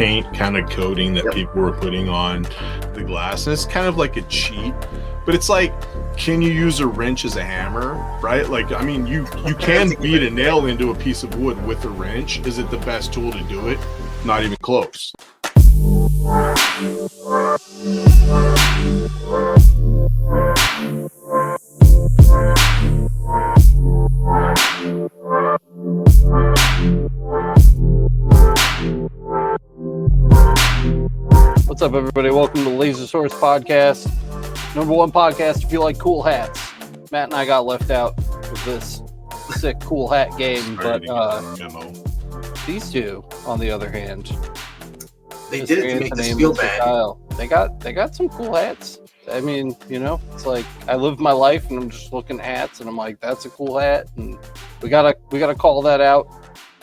paint kind of coating that people were putting on the glass, and it's kind of like a cheat, but it's like, can you use a wrench as a hammer, right? Like, I mean, you can beat a nail into a piece of wood with a wrench. Is it the best tool to do it? Not even close. What's up, everybody? Welcome to the Laser Source Podcast, #1 podcast if you like cool hats. Matt and I got left out of this sick cool hat game, but these two, on the other hand, they did it to make us feel bad. They got some cool hats. I mean, you know, it's like I live my life and I'm just looking at hats and I'm like, that's a cool hat, and we gotta call that out.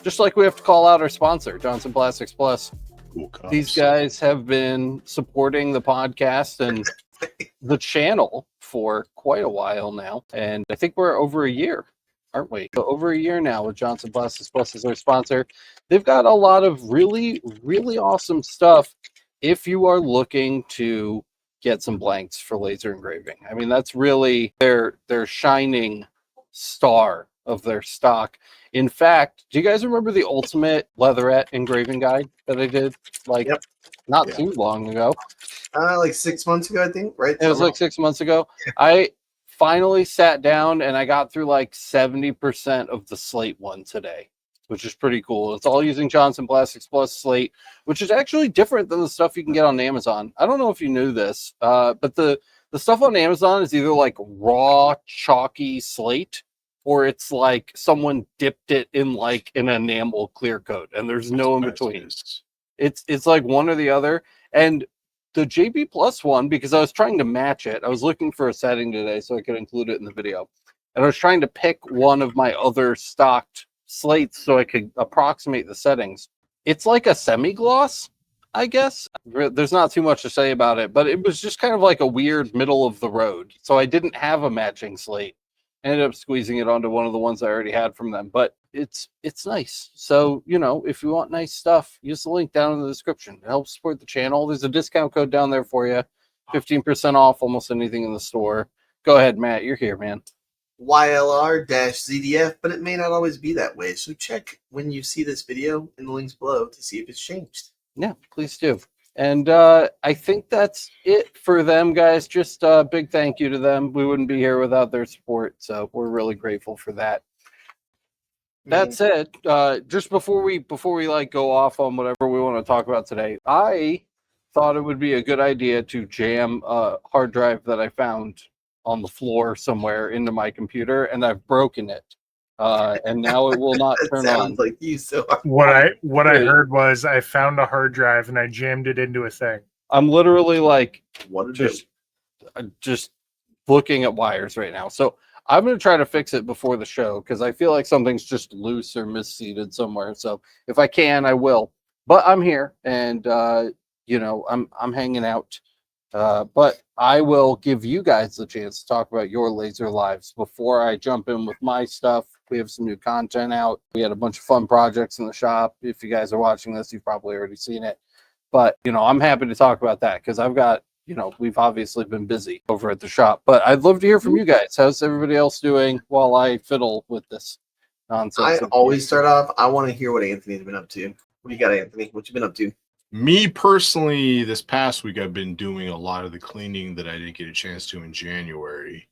Just like we have to call out our sponsor, Johnson Plastics Plus. Cool cups. These guys have been supporting the podcast and the channel for quite a while now, and I think we're over a year, aren't we? So over a year now with Johnson Plastics Plus as our sponsor. They've got a lot of really, really awesome stuff if you are looking to get some blanks for laser engraving. I mean, that's really their shining star of their stock. In fact, do you guys remember the ultimate leatherette engraving guide that I did not too long ago? Like 6 months ago, I think, right? It was like 6 months ago. I finally sat down and I got through like 70% of the slate one today, which is pretty cool. It's all using Johnson Plastics Plus slate, which is actually different than the stuff you can get on Amazon. I don't know if you knew this, but the stuff on Amazon is either like raw, chalky slate, or it's like someone dipped it in like an enamel clear coat, and there's no in between. It's like one or the other. And the JB Plus one, because I was trying to match it, I was looking for a setting today so I could include it in the video, and I was trying to pick one of my other stocked slates so I could approximate the settings. It's like a semi-gloss, I guess. There's not too much to say about it, but it was just kind of like a weird middle of the road. So I didn't have a matching slate. I ended up squeezing it onto one of the ones I already had from them, but it's nice. So, you know, if you want nice stuff, use the link down in the description. It helps support the channel. There's a discount code down there for you. 15% off almost anything in the store. Go ahead, Matt. You're here, man. YLR-ZDF, but it may not always be that way. So check when you see this video in the links below to see if it's changed. Yeah, please do. And I think that's it for them, guys. Just a big thank you to them. We wouldn't be here without their support, so we're really grateful for that. That said, just before we like go off on whatever we want to talk about today, I thought it would be a good idea to jam a hard drive that I found on the floor somewhere into my computer, and I've broken it. And now it will not turn on. Like you so hard. What I heard was I found a hard drive and I jammed it into a thing. I'm literally like just looking at wires right now. So I'm going to try to fix it before the show because I feel like something's just loose or misseated somewhere. So if I can, I will. But I'm here, and you know, I'm hanging out. But I will give you guys the chance to talk about your laser lives before I jump in with my stuff. We have some new content out. We had a bunch of fun projects in the shop. If you guys are watching this, you've probably already seen it. But, you know, I'm happy to talk about that because I've got, you know, we've obviously been busy over at the shop. But I'd love to hear from you guys. How's everybody else doing while I fiddle with this nonsense? I always start off, I want to hear what Anthony's been up to. What do you got, Anthony? What you been up to? Me personally, this past week, I've been doing a lot of the cleaning that I didn't get a chance to in January.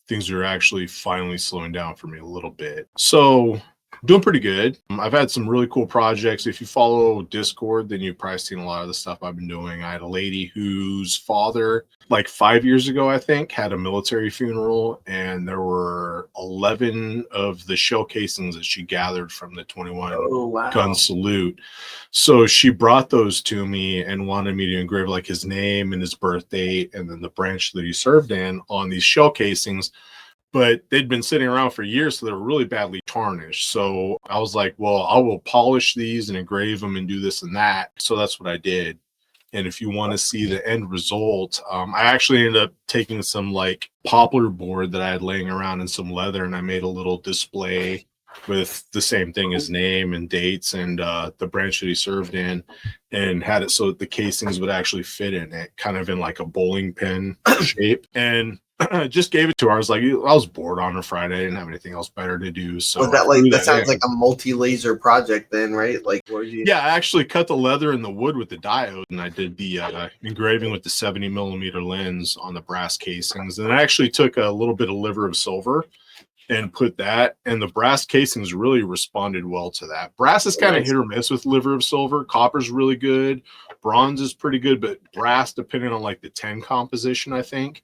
Things are actually finally slowing down for me a little bit. So doing pretty good. I've had some really cool projects. If you follow Discord, then you've probably seen a lot of the stuff I've been doing. I had a lady whose father, like 5 years ago, I think, had a military funeral, and there were 11 of the shell casings that she gathered from the 21 gun salute. So she brought those to me and wanted me to engrave like his name and his birth date and then the branch that he served in on these shell casings. But they'd been sitting around for years, so they were really badly tarnished. So I was like, well, I will polish these and engrave them and do this and that. So that's what I did. And if you want to see the end result, I actually ended up taking some like poplar board that I had laying around and some leather, and I made a little display with the same thing as name and dates and the branch that he served in, and had it so that the casings would actually fit in it, kind of in like a bowling pin shape. And just gave it to her. I was like, I was bored on a Friday, I didn't have anything else better to do. So Was that like that sounds like a multi-laser project then, right? Like what did you Yeah, I actually cut the leather and the wood with the diode, and I did the engraving with the 70mm lens on the brass casings. And I actually took a little bit of liver of silver and put that, and the brass casings really responded well to that. Brass is kind of hit or miss with liver of silver. Copper's really good. Bronze is pretty good, but brass, depending on like the 10 composition, I think,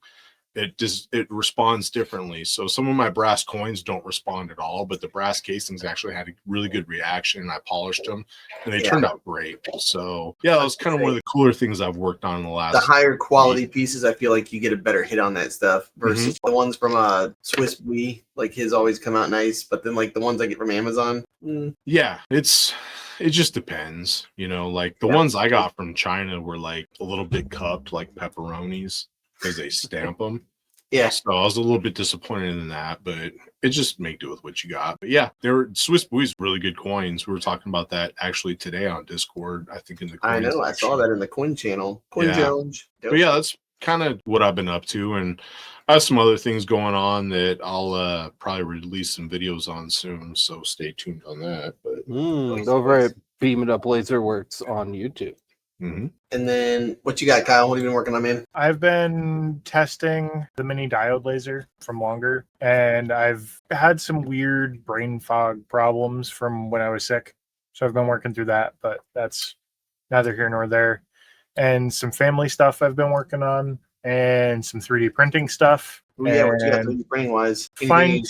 it responds differently. So some of my brass coins don't respond at all, but the brass casings actually had a really good reaction, and I polished them and they turned out great. So yeah, that was kind of one of the cooler things I've worked on in the last. The higher quality pieces, I feel like you get a better hit on that stuff versus the ones from Swiss Bee. Like his always come out nice, but then like the ones I get from Amazon. Yeah, it just depends, you know, like the ones I got from China were like a little bit cupped like pepperonis because they stamp them. Yeah. So I was a little bit disappointed in that, but it just make do with what you got. But yeah, they were Swiss Buoys, really good coins. We were talking about that actually today on Discord, I think in the I know, section. I saw that in the coin channel. Coin challenge. But yeah, that's kind of what I've been up to, and I have some other things going on that I'll probably release some videos on soon, so stay tuned on that. But Over at Beam It Up Laser Works on YouTube. And then what you got, Kyle? What have you been working on, man? I've been testing the mini diode laser from longer, and I've had some weird brain fog problems from when I was sick. So I've been working through that, but that's neither here nor there. And some family stuff I've been working on, and some 3D printing stuff. What you got 3D printing wise? Fine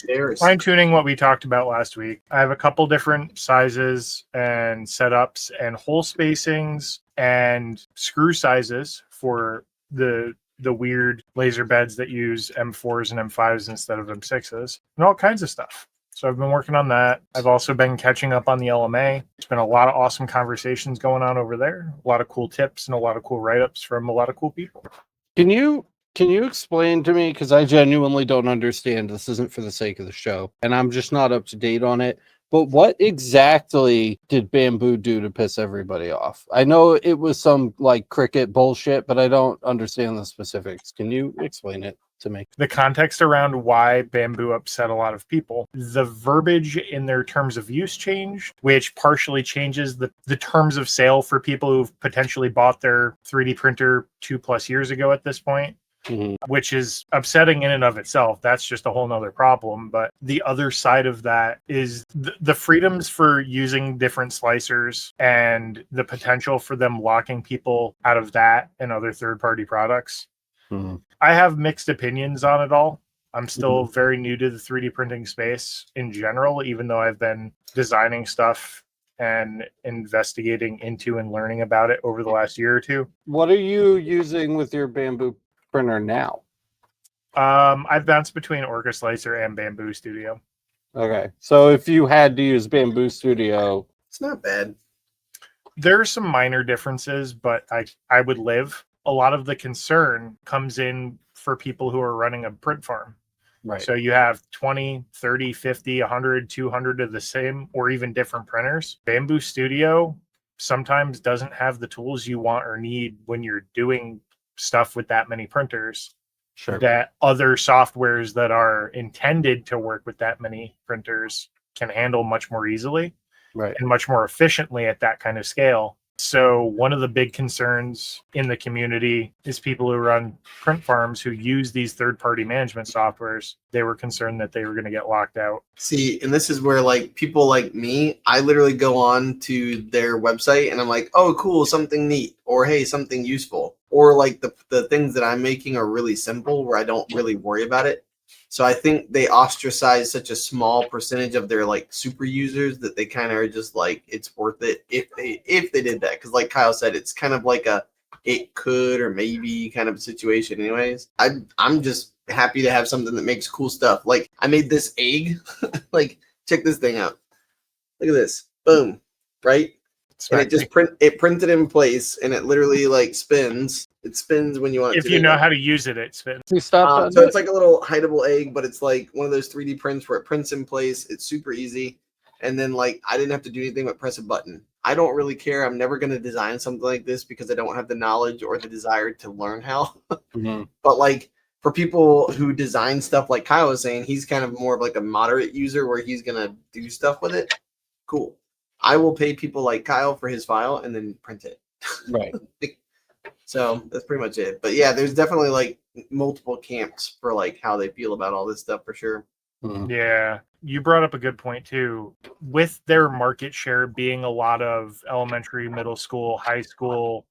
tuning what we talked about last week. I have a couple different sizes and setups and hole spacings and screw sizes for the weird laser beds that use M4s and M5s instead of M6s and all kinds of stuff. So I've been working on that. I've also been catching up on the LMA. It's been a lot of awesome conversations going on over there. A lot of cool tips and a lot of cool write-ups from a lot of cool people. Can you explain to me, because I genuinely don't understand, this isn't for the sake of the show, and I'm just not up to date on it, but what exactly did Bamboo do to piss everybody off? I know it was some like cricket bullshit, but I don't understand the specifics. Can you explain it to me? The context around why Bamboo upset a lot of people. The verbiage in their terms of use changed, which partially changes the terms of sale for people who've potentially bought their 3D printer 2+ years ago at this point. Which is upsetting in and of itself. That's just a whole nother problem. But the other side of that is the freedoms for using different slicers and the potential for them locking people out of that and other third-party products. I have mixed opinions on it all. I'm still very new to the 3D printing space in general, even though I've been designing stuff and investigating into and learning about it over the last year or two. What are you using with your Bamboo printer now? I've bounced between Orca Slicer and Bamboo Studio. Okay, so if you had to use Bamboo Studio, it's not bad. There are some minor differences, but I would live. A lot of the concern comes in for people who are running a print farm. Right. So you have 20, 30, 50, 100, 200 of the same or even different printers. Bamboo Studio sometimes doesn't have the tools you want or need when you're doing stuff with that many printers. Sure. That other softwares that are intended to work with that many printers can handle much more easily, right, and much more efficiently at that kind of scale. So one of the big concerns in the community is people who run print farms who use these third-party management softwares. They were concerned that they were going to get locked out. See, and this is where like people like me, I literally go on to their website and I'm like, oh, cool, something neat, or hey, something useful. Or like the things that I'm making are really simple where I don't really worry about it. So I think they ostracize such a small percentage of their like super users that they kind of are just like, it's worth it if they did that. Because like Kyle said, it's kind of like a it could or maybe kind of situation. Anyways, I'm just happy to have something that makes cool stuff. Like I made this egg. Like check this thing out. Look at this. Boom. Right. And it just printed in place, and it literally like spins. It spins when you want it to. If you know how to use it, it spins. So it's like a little hideable egg, but it's like one of those 3D prints where it prints in place. It's super easy. And then like I didn't have to do anything but press a button. I don't really care. I'm never going to design something like this because I don't have the knowledge or the desire to learn how. But like for people who design stuff, like Kyle was saying, he's kind of more of like a moderate user where he's going to do stuff with it. Cool. I will pay people like Kyle for his file and then print it. Right. So that's pretty much it. But yeah, there's definitely like multiple camps for like how they feel about all this stuff for sure. Yeah, you brought up a good point too. With their market share being a lot of elementary, middle school, high school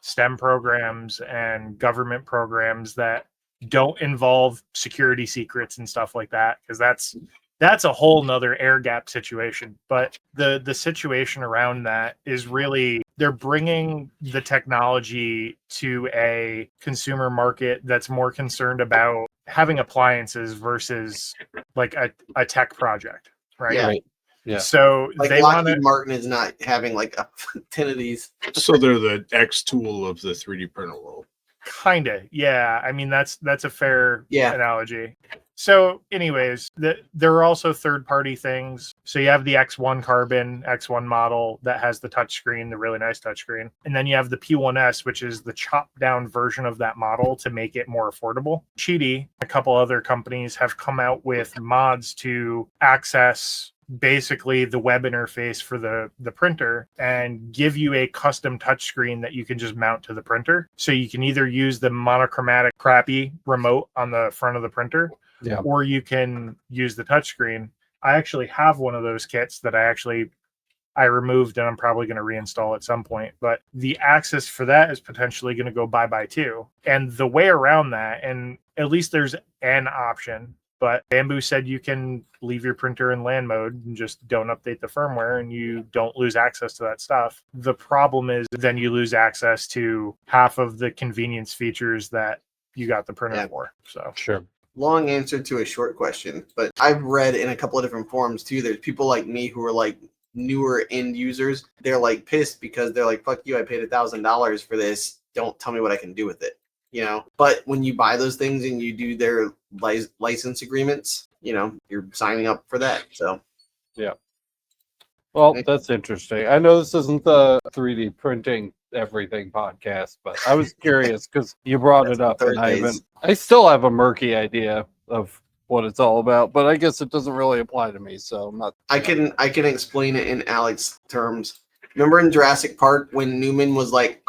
STEM programs and government programs that don't involve security secrets and stuff like that, because that's a whole nother air gap situation. But the situation around that is really they're bringing the technology to a consumer market that's more concerned about having appliances versus like a tech project, right? Yeah. Right. Yeah. So Like they want Lockheed to. Martin is not having like a 10 of these. So they're the X tool of the 3D printer world. Kinda, yeah. I mean, that's a fair Yeah. analogy. So, anyways, there are also third-party things. So you have the X1 Carbon X1 model that has the touchscreen, the really nice touchscreen, and then you have the P1S, which is the chopped-down version of that model to make it more affordable. Cheaty, a couple other companies have come out with mods to access basically the web interface for the printer and give you a custom touchscreen that you can just mount to the printer. So you can either use the monochromatic crappy remote on the front of the printer, or you can use the touchscreen. I actually have one of those kits that I removed and I'm probably going to reinstall at some point, but the access for that is potentially going to go bye-bye too. And the way around that, and at least there's an option, but Bamboo said you can leave your printer in LAN mode and just don't update the firmware and you don't lose access to that stuff. The problem is then you lose access to half of the convenience features that you got the printer for. So Sure. Long answer to a short question, but I've read in a couple of different forums too. There's people like me who are like newer end users. They're like pissed because they're like, "Fuck you! I paid $1,000 for this. Don't tell me what I can do with it." You know. But when you buy those things and you do their license agreements, you know, you're signing up for that. So yeah. Well, that's interesting. I know this isn't the 3D printing everything podcast, but I was curious because you brought it up, and I still have a murky idea of what it's all about, but I guess it doesn't really apply to me, so I'm not. I can explain it in Alex terms. Remember in Jurassic Park when Newman was like,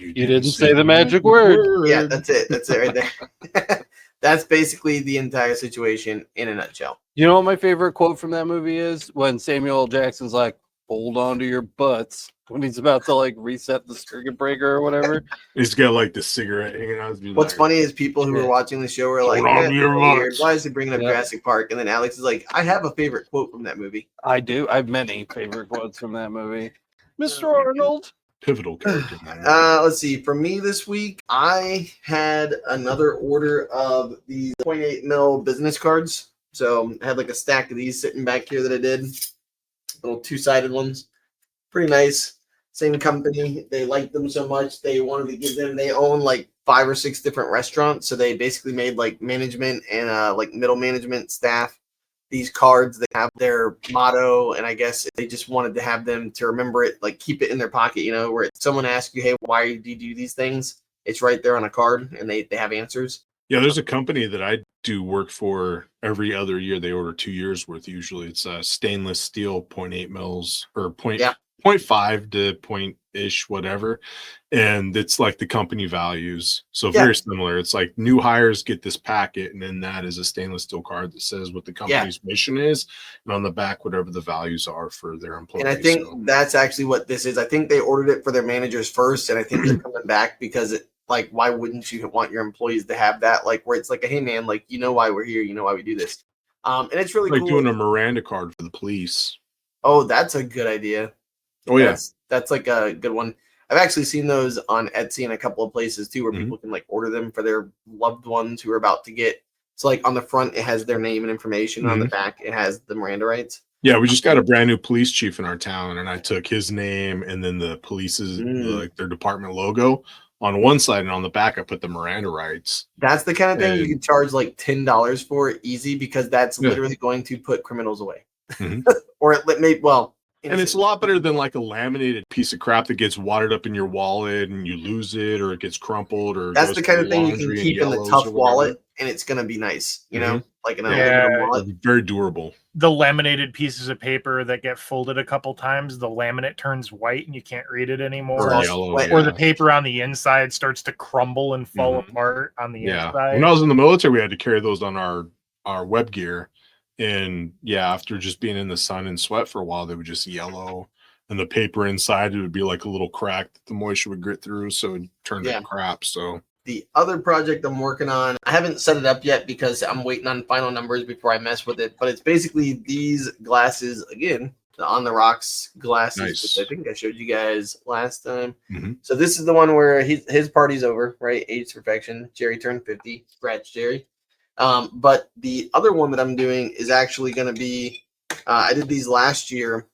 You didn't say the magic word. Yeah, that's it. That's it right there. That's basically the entire situation in a nutshell. You know what my favorite quote from that movie is? When Samuel L. Jackson's like, "Hold on to your butts," when he's about to like reset the circuit breaker or whatever. He's got like the cigarette hanging out. What's funny is people who are watching the show are like, weird. Why is he bringing up Jurassic Park? And then Alex is like, I have a favorite quote from that movie. I do. I have many favorite quotes from that movie. Mr. Arnold. Pivotal character. Let's see. For me this week, I had another order of these 0.8 mil business cards. So I had like a stack of these sitting back here that I did. Little two-sided ones. Pretty nice. Same company. They liked them so much they wanted to give them. They own like 5 or 6 different restaurants. So they basically made like management and like middle management staff these cards that have their motto, and I guess they just wanted to have them to remember it, like keep it in their pocket, you know, where someone asks you, hey, why do you do these things? It's right there on a card and they have answers. Yeah, there's a company that I do work for every other year. They order 2 years worth. Usually it's stainless steel 0.8 mils or 0.5 to point-ish, whatever. And it's like the company values. So very similar. It's like new hires get this packet, and then that is a stainless steel card that says what the company's mission is, and on the back, whatever the values are for their employees. And I think that's actually what this is. I think they ordered it for their managers first, and I think they're coming back because it, like, why wouldn't you want your employees to have that? Like, where it's like, hey man, like, you know why we're here, you know why we do this. And it's really like cool. doing a Miranda card for the police. Oh, that's a good idea. Oh yeah, that's like a good one. I've actually seen those on Etsy and a couple of places too, where people can like order them for their loved ones who are about to get. So like on the front, it has their name and information. On the back, it has the Miranda rights. Yeah, we just got a brand new police chief in our town, and I took his name and then the police's like their department logo on one side, and on the back I put the Miranda rights. That's the kind of thing you can charge like $10 for easy, because that's literally going to put criminals away. Mhm. or it may well. And it's a lot better than like a laminated piece of crap that gets wadded up in your wallet and you lose it, or it gets crumpled, or That's goes the to kind the of thing you can laundry and keep in the yellows tough or whatever. wallet, and it's gonna be nice, you know, like an Yeah. aluminum wallet. Very durable. The laminated pieces of paper that get folded a couple times, the laminate turns white and you can't read it anymore. Or all Yellow, sweat. Or the paper on the inside starts to crumble and fall Mhm. apart on the Yeah. inside. When I was in the military, we had to carry those on our web gear. And yeah, after just being in the sun and sweat for a while, they would just yellow. And the paper inside, it would be like a little crack that the moisture would grit through. So it turned Yeah. to crap. So The other project I'm working on, I haven't set it up yet because I'm waiting on final numbers before I mess with it. But it's basically these glasses again, the On the Rocks glasses, Nice. which I think I showed you guys last time. Mhm. So this is the one where his party's over, right? Age perfection. Jerry turned 50. Scratch Jerry. But the other one that I'm doing is actually going to be. I did these last year.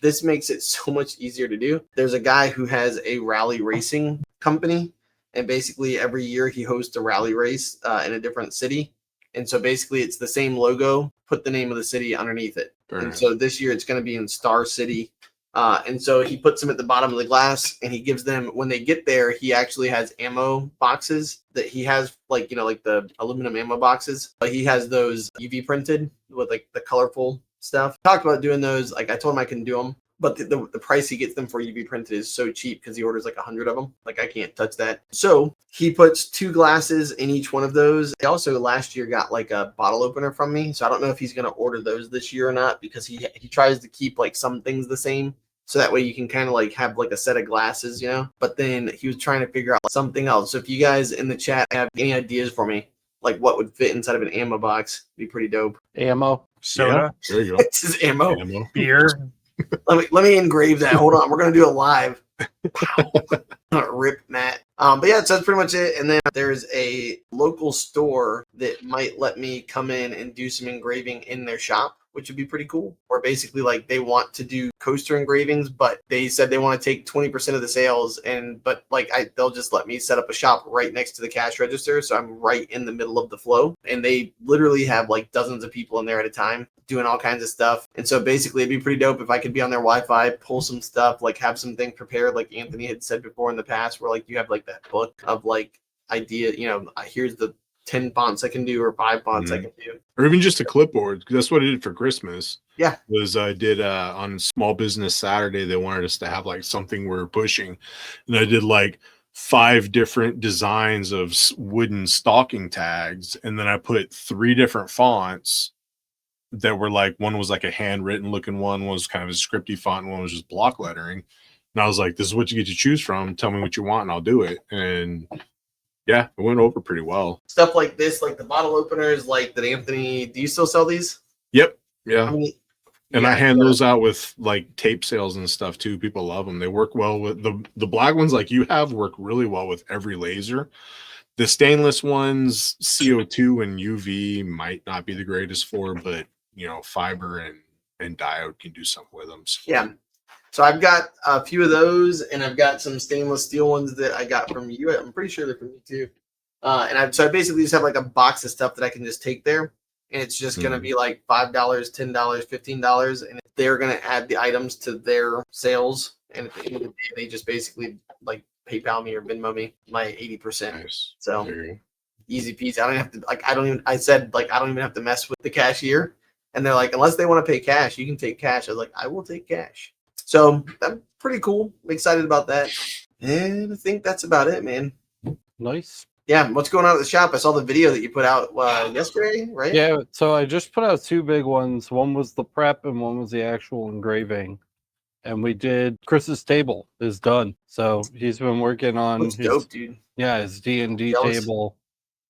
This makes it so much easier to do. There's a guy who has a rally racing company, and basically every year he hosts a rally race in a different city. And so basically it's the same logo, put the name of the city underneath it. Very and nice. so this year it's going to be in Star City. And so he puts them at the bottom of the glass, and he gives them, when they get there, he actually has ammo boxes that he has, like, you know, like the aluminum ammo boxes. But he has those UV printed with like the colorful stuff. Talked about doing those. Like I told him I can do them, but the price he gets them for UV printed is so cheap because he orders like 100 of them. Like I can't touch that. So he puts 2 glasses in each one of those. He also last year got like a bottle opener from me. So I don't know if he's going to order those this year or not, because he tries to keep like some things the same. So that way you can kind of like have like a set of glasses, you know. But then he was trying to figure out something else. So if you guys in the chat have any ideas for me, like what would fit inside of an ammo box, be pretty dope. Ammo. Soda, There you go. It's just ammo. Ammo. beer. Let me engrave that. Hold on, we're gonna do it live. Rip Matt. But yeah, so that's pretty much it. And then there's a local store that might let me come in and do some engraving in their shop, which would be pretty cool. Or basically like they want to do coaster engravings, but they said they want to take 20% of the sales, but they'll just let me set up a shop right next to the cash register, so I'm right in the middle of the flow. And they literally have like dozens of people in there at a time doing all kinds of stuff. And so basically it'd be pretty dope if I could be on their Wi-Fi, pull some stuff, like have some things prepared, like Anthony had said before in the past, where like you have like that book of like idea, you know, here's the 10 fonts I can do, or 5 fonts I can do. Or even just a clipboard, because that's what I did for Christmas. Yeah. Was I did on Small Business Saturday, they wanted us to have like something we're pushing. And I did like 5 different designs of wooden stocking tags. And then I put 3 different fonts that were like, one was like a handwritten looking one was kind of a scripty font, and one was just block lettering. And I was like, this is what you get to choose from. Tell me what you want and I'll do it. And yeah, it went over pretty well. Stuff like this, like the bottle openers, like that. Anthony, do you still sell these? Yep. Yeah. I mean, And yeah, I hand those out with like tape sales and stuff too. People love them. They work well with the black ones like you have, work really well with every laser. The stainless ones, CO2 and UV might not be the greatest for, but you know, fiber and diode can do something with them. So. Yeah. So I've got a few of those, and I've got some stainless steel ones that I got from you. I'm pretty sure they're from you too. So I basically just have like a box of stuff that I can just take there, and it's just going to be like $5, $10, $15, and they're going to add the items to their sales. And at the end of the day, they just basically like PayPal me or Venmo me my 80%. Nice. So easy peasy. I don't have to I don't even have to mess with the cashier. And they're like, unless they want to pay cash, you can take cash. I was like, I will take cash. So that's pretty cool. I'm excited about that. And I think that's about it, man. Nice. Yeah, what's going on at the shop? I saw the video that you put out yesterday, right? Yeah, so I just put out 2 big ones. One was the prep and one was the actual engraving. And we did Chris's table is done. So he's been working on Looks dope, dude. Yeah, his D&D Jealous. table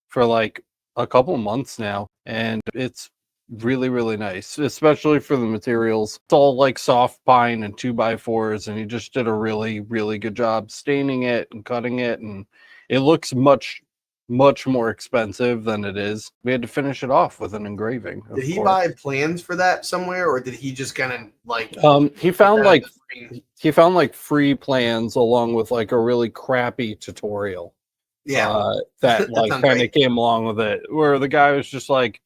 for like a couple months now. And it's really, really nice, especially for the materials. It's all like soft pine and 2x4s, and he just did a really, really good job staining it and cutting it. And it looks much more expensive than it is. We had to finish it off with an engraving. Did he buy plans for that somewhere, or did he just kind of like he found like free plans along with like a really crappy tutorial. Yeah. That like kind of came along with it, where the guy was just like,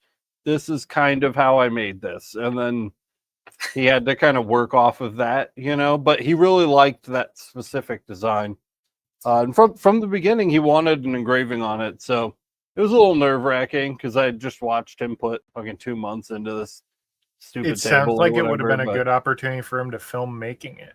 this is kind of how I made this. And then he had to kind of work off of that, but he really liked that specific design. And from the beginning, he wanted an engraving on it. So it was a little nerve wracking because I just watched him put fucking 2 months into this stupid It sounds table. like it would have been a good opportunity for him to film making it.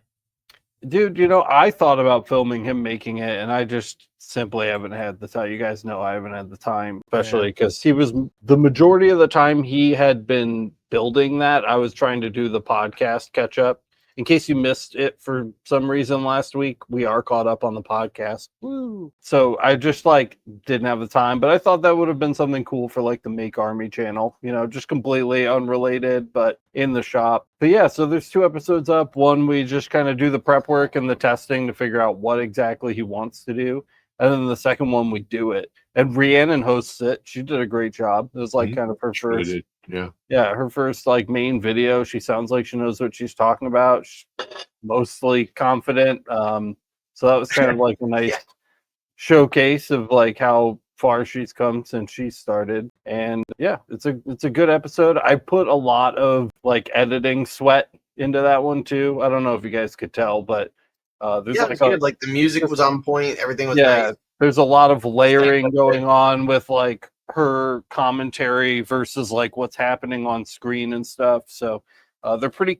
Dude, I thought about filming him making it, and I just simply haven't had the time. You guys know I haven't had the time, especially because he was the majority of the time he had been building that. I was trying to do the podcast catch up. In case you missed it for some reason last week, we are caught up on the podcast. Woo! So I just didn't have the time, but I thought that would have been something cool for the Make Army channel, just completely unrelated, but in the shop. But yeah, so there's 2 episodes up. One, we just kind of do the prep work and the testing to figure out what exactly he wants to do. And then the second one, we do it. And Rhiannon hosts it. She did a great job. It was kind of her first. Yeah, her first main video. She sounds like she knows what she's talking about. She's mostly confident. So that was kind of a nice showcase of how far she's come since she started. And yeah, it's a good episode. I put a lot of editing sweat into that one too. I don't know if you guys could tell, but there's the music was on point, everything was nice. There's a lot of layering going on with her commentary versus what's happening on screen and stuff. So they're pretty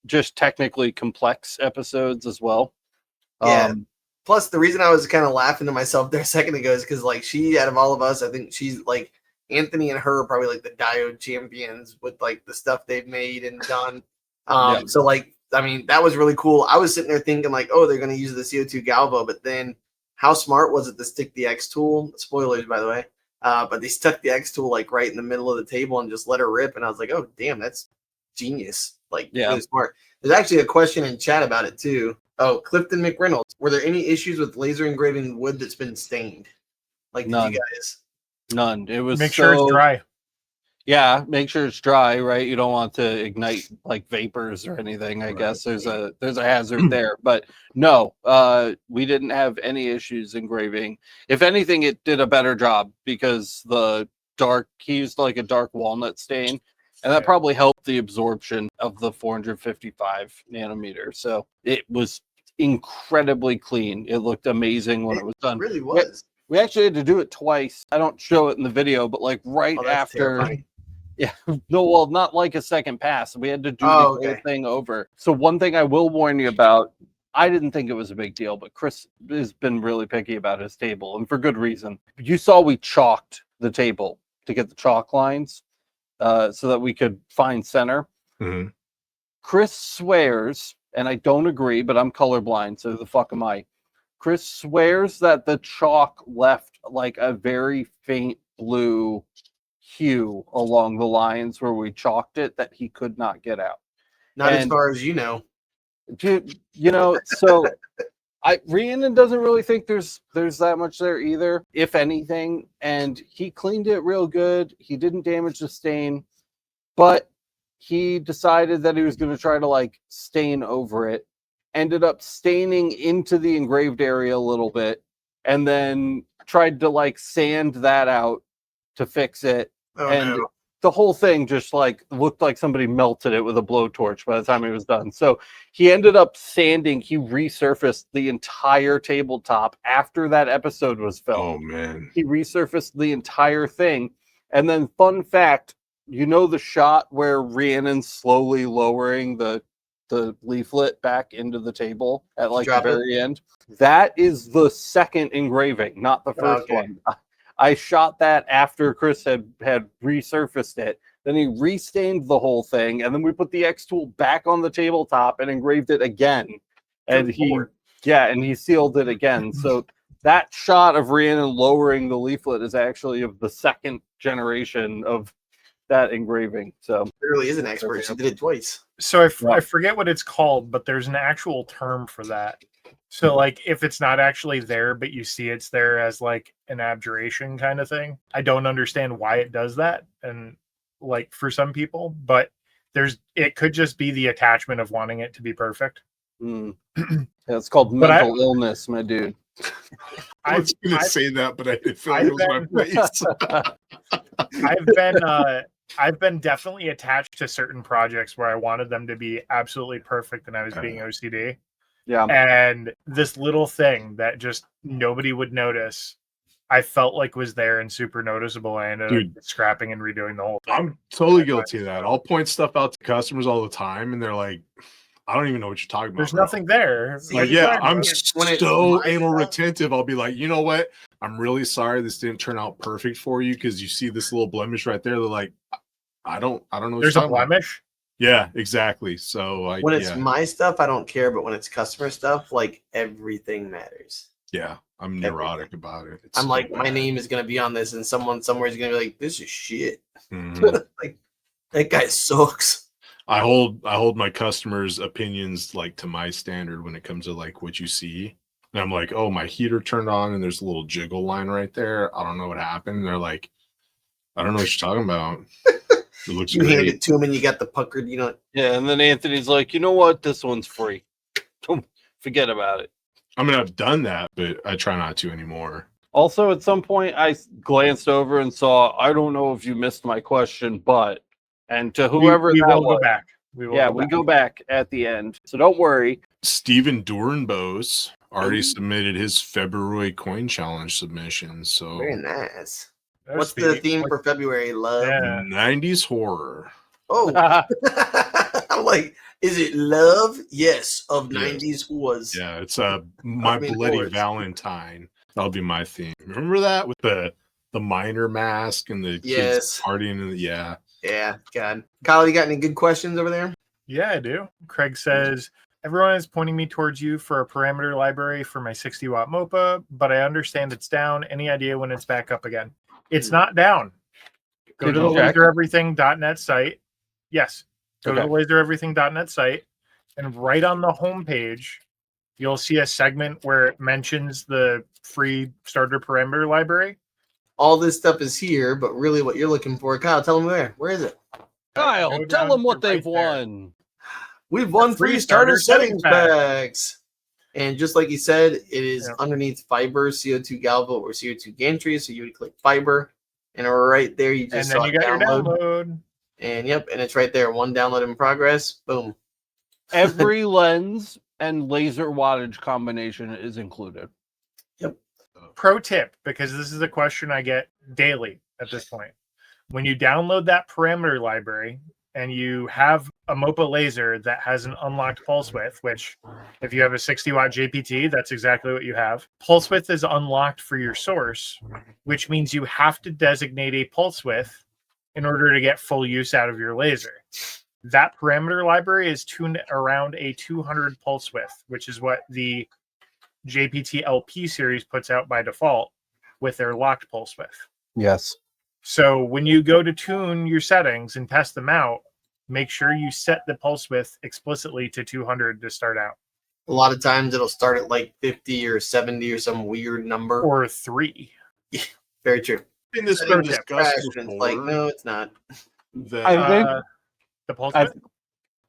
just technically complex episodes as well. Yeah. Plus, the reason I was kind of laughing to myself there a second ago is because she, out of all of us, I think she's Anthony and her are probably the Diode champions with the stuff they've made and done. So I mean, that was really cool. I was sitting there thinking oh, they're going to use the CO2 Galvo, but then how smart was it to stick the X tool? Spoilers, by the way. But they stuck the X tool right in the middle of the table and just let her rip. And I was like, oh, damn, that's genius. Really smart. There's actually a question in chat about it too. Oh, Clifton McReynolds. Were there any issues with laser engraving wood that's been stained? None. Did you guys? None. It was Make sure it's dry. Yeah, make sure it's dry, right? You don't want to ignite vapors or anything. I guess there's a hazard there, but no, we didn't have any issues engraving. If anything, it did a better job because he used a dark walnut stain, and that probably helped the absorption of the 455 nanometer. So it was incredibly clean. It looked amazing when it was done. It really was. We actually had to do it twice. I don't show it in the video, but right after. Terrifying. Yeah, no, well, not a second pass. We had to do the whole thing over. So one thing I will warn you about, I didn't think it was a big deal, but Chris has been really picky about his table, and for good reason. You saw we chalked the table to get the chalk lines so that we could find center. Mm-hmm. Chris swears, and I don't agree, but I'm colorblind, so who the fuck am I? Chris swears that the chalk left a very faint blue hue along the lines where we chalked it that he could not get out. Not as far as you know. Dude, so Rhiannon doesn't really think there's that much there either, if anything, and he cleaned it real good. He didn't damage the stain, but he decided that he was going to try to stain over it. Ended up staining into the engraved area a little bit, and then tried to sand that out to fix it. The whole thing just looked like somebody melted it with a blowtorch by the time he was done. So he ended up sanding. He resurfaced the entire tabletop after that episode was filmed. Oh man! He resurfaced the entire thing, and then fun fact: the shot where Rhiannon's slowly lowering the leaflet back into the table at the very end. That is the second engraving, not the first one. I shot that after Chris had resurfaced it. Then he restained the whole thing, and then we put the X tool back on the tabletop and engraved it again. And he sealed it again. So that shot of Rhiannon lowering the leaflet is actually of the second generation of that engraving. So it really is an expert. She did it twice. So I forget what it's called, but there's an actual term for that. So if it's not actually there, but you see it's there as an abjuration kind of thing. I don't understand why it does that. And for some people, but it could just be the attachment of wanting it to be perfect. Yeah, it's called mental illness, my dude. I was going to say that, but I didn't feel like it was my place. I've been I've been definitely attached to certain projects where I wanted them to be absolutely perfect and I was being OCD. Yeah. And this little thing that just nobody would notice, I felt like was there and super noticeable. I ended up scrapping and redoing the whole thing. I'm totally guilty of that. I'll point stuff out to customers all the time, and they're like, I don't even know what you're talking about. There's bro. nothing there. See, Like, What are you yeah, talking I'm about? When it's so my anal stuff- retentive. I'll be like, you know what? I'm really sorry this didn't turn out perfect for you because you see this little blemish right there. They're like, I don't know. What There's you're a talking about. blemish. Yeah, exactly. So when it's my stuff, I don't care, but when it's customer stuff, like everything matters. yeah, I'm neurotic about it. It's I'm so like, my bad. name is gonna be on this, and someone somewhere is gonna be like, "This is shit." Mhm. Like, that guy sucks. I hold my customers' opinions like to my standard when it comes to like what you see. And I'm like, oh, my heater turned on and there's a little jiggle line right there. I don't know what happened. And they're like, I don't know what you're talking about. It looks You hand great. it to him, and you got the puckered. Yeah, and then Anthony's like, you know what? This one's free. Don't forget about it. I mean, I've done that, but I try not to anymore. Also, at some point, I glanced over and saw, I don't know if you missed my question, but, and to whoever we that will was, go back. We will go back at the end. So don't worry. Steven Durenbos already submitted his February coin challenge submission. So Very nice. That was What's the speedy. theme for February? Love. Yeah. 90s horror. Oh, I'm like, is it love? Yes, of Yes. 90s was. Yeah, it's My Bloody horse. Valentine. That'll be my theme. Remember that with the miner mask and the Yes. kids partying and Yeah, God. Kyle, you got any good questions over there? Yeah, I do. Craig says, everyone is pointing me towards you for a parameter library for my 60 watt MOPA, but I understand it's down. Any idea when it's back up again? It's not down. Go Did to the you check? lasereverything.net site. Yes. Go to Okay. the lasereverything.net site, and right on the homepage, you'll see a segment where it mentions the free starter parameter library. All this stuff is here, but really what you're looking for, Kyle, tell them where. Where is it? Kyle, Go tell down them what to right they've there. won. We've won free free starter starter settings settings packs. And just like he said, it is Yep. underneath fiber, CO2 galvo, or CO2 gantry. So you would click fiber, and right there you And just then saw you got your download. And yep, and it's right there. One download in progress. Boom. Every lens and laser wattage combination is included. Pro tip, because this is a question I get daily at this point. When you download that parameter library and you have a MOPA laser that has an unlocked pulse width, which if you have a 60 watt JPT, that's exactly what you have. Pulse width is unlocked for your source, which means you have to designate a pulse width in order to get full use out of your laser. That parameter library is tuned around a 200 pulse width, which is what the JPT LP series puts out by default with their locked pulse width. Yes. So when you go to tune your settings and test them out, make sure you set the pulse width explicitly to 200 to start out. A lot of times it'll start at like 50 or 70 or some weird number. Or 3. Very true. In this Settings been get discussed crashed, and it's before. like, no, it's not. That, I think The pulse I- width?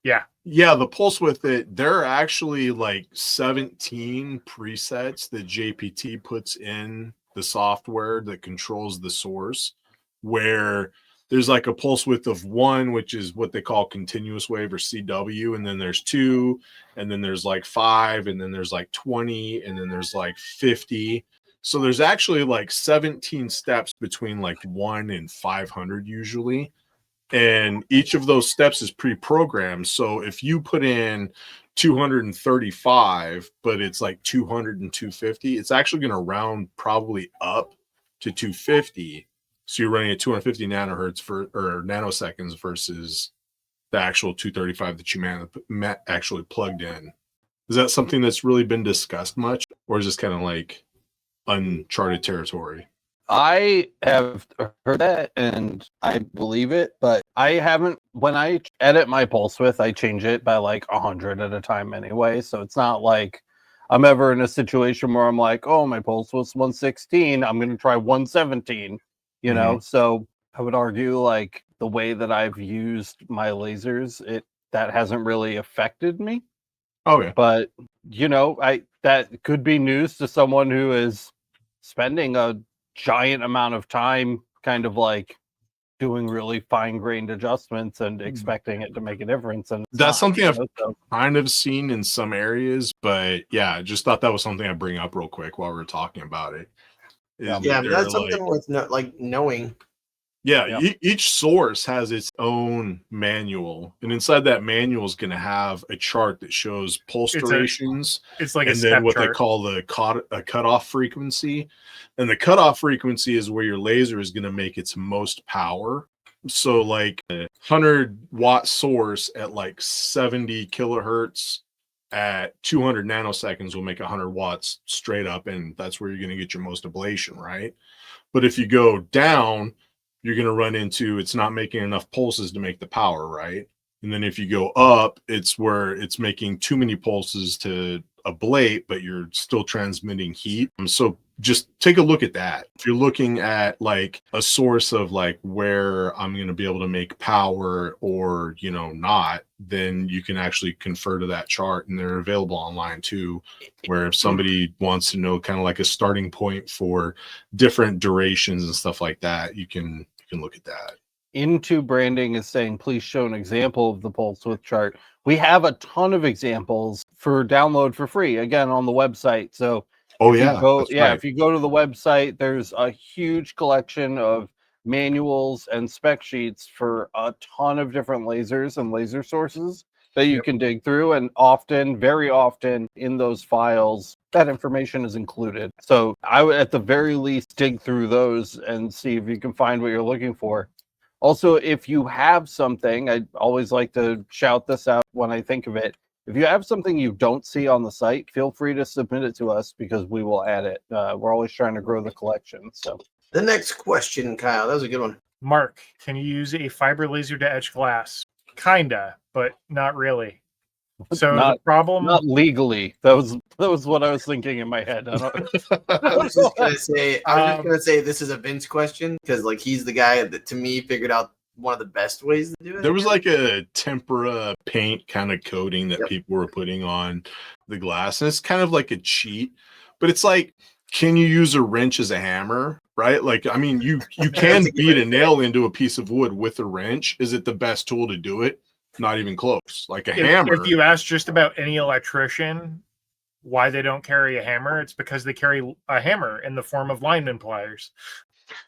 Yeah. yeah, the pulse with it, there are actually like 17 presets that JPT puts in the software that controls the source, where there's like a pulse width of 1, which is what they call continuous wave or CW, and then there's 2, and then there's like 5, and then there's like 20, and then there's like 50. So there's actually like 17 steps between like 1 and 500 usually. And each of those steps is pre-programmed. So if you put in 235, but it's like 200 and 250, it's actually going to round probably up to 250. So you're running at 250 nanohertz or nanoseconds versus the actual 235 that you actually plugged in. Is that something that's really been discussed much, or is this kind of like uncharted territory? I have heard that and I believe it, but I haven't. When I edit my pulse width, I change it by like 100 at a time anyway. So it's not like I'm ever in a situation where I'm like, oh, my pulse was 116. I'm going to try 117, you know? So I would argue like the way that I've used my lasers, that hasn't really affected me. Okay. But, you know, that could be news to someone who is spending a giant amount of time kind of like doing really fine-grained adjustments and expecting it to make a difference. And it's That's not, something you I've know, so- kind of seen in some areas, but yeah, just thought that was something I'd bring up real quick while we are talking about it. Is Yeah. that Yeah, but they're that's something worth knowing. yeah, Yeah. each source has its own manual, and inside that manual is going to have a chart that shows pulse It's a- durations, It's like a and step then what they chart. call the cutoff frequency. And the cutoff frequency is where your laser is going to make its most power. So, like a 100-watt source at like 70 kilohertz at 200 nanoseconds will make 100 watts straight up, and that's where you're going to get your most ablation, right? But if you go down, you're going to run into it's not making enough pulses to make the power, right? And then if you go up, it's where it's making too many pulses to ablate, but you're still transmitting heat. So just take a look at that. If you're looking at like a source of like where I'm going to be able to make power or, you know, not, then you can actually confer to that chart, and they're available online too, where if somebody wants to know kind of like a starting point for different durations and stuff like that, you can look at that. Into Branding is saying, please show an example of the pulse width chart. We have a ton of examples for download for free, again, on the website. So Oh if you yeah, go, that's yeah, right. if you go to the website, there's a huge collection of manuals and spec sheets for a ton of different lasers and laser sources that you can dig through. And often, very often in those files, that information is included. So I would at the very least dig through those and see if you can find what you're looking for. Also, if you have something, I always like to shout this out when I think of it. If you have something you don't see on the site, feel free to submit it to us because we will add it. We're always trying to grow the collection. So The next question, Kyle, that was a good one. Mark, can you use a fiber laser to etch glass? Kinda, but not really. So Not- the problem, not legally. That was what I was thinking in my head. I I was just gonna say, Um, this is a Vince question because like he's the guy that to me figured out one of the best ways to do it. There was like a tempera paint kind of coating that Yep. people were putting on the glass, and it's kind of like a cheat, but it's like, can you use a wrench as a hammer? Right? Like, I mean, you can That's a good beat way to a nail into a piece of wood with a wrench. Is it the best tool to do it? Not even close. Like a hammer. if you ask just about any electrician why they don't carry a hammer, it's because they carry a hammer in the form of lineman pliers.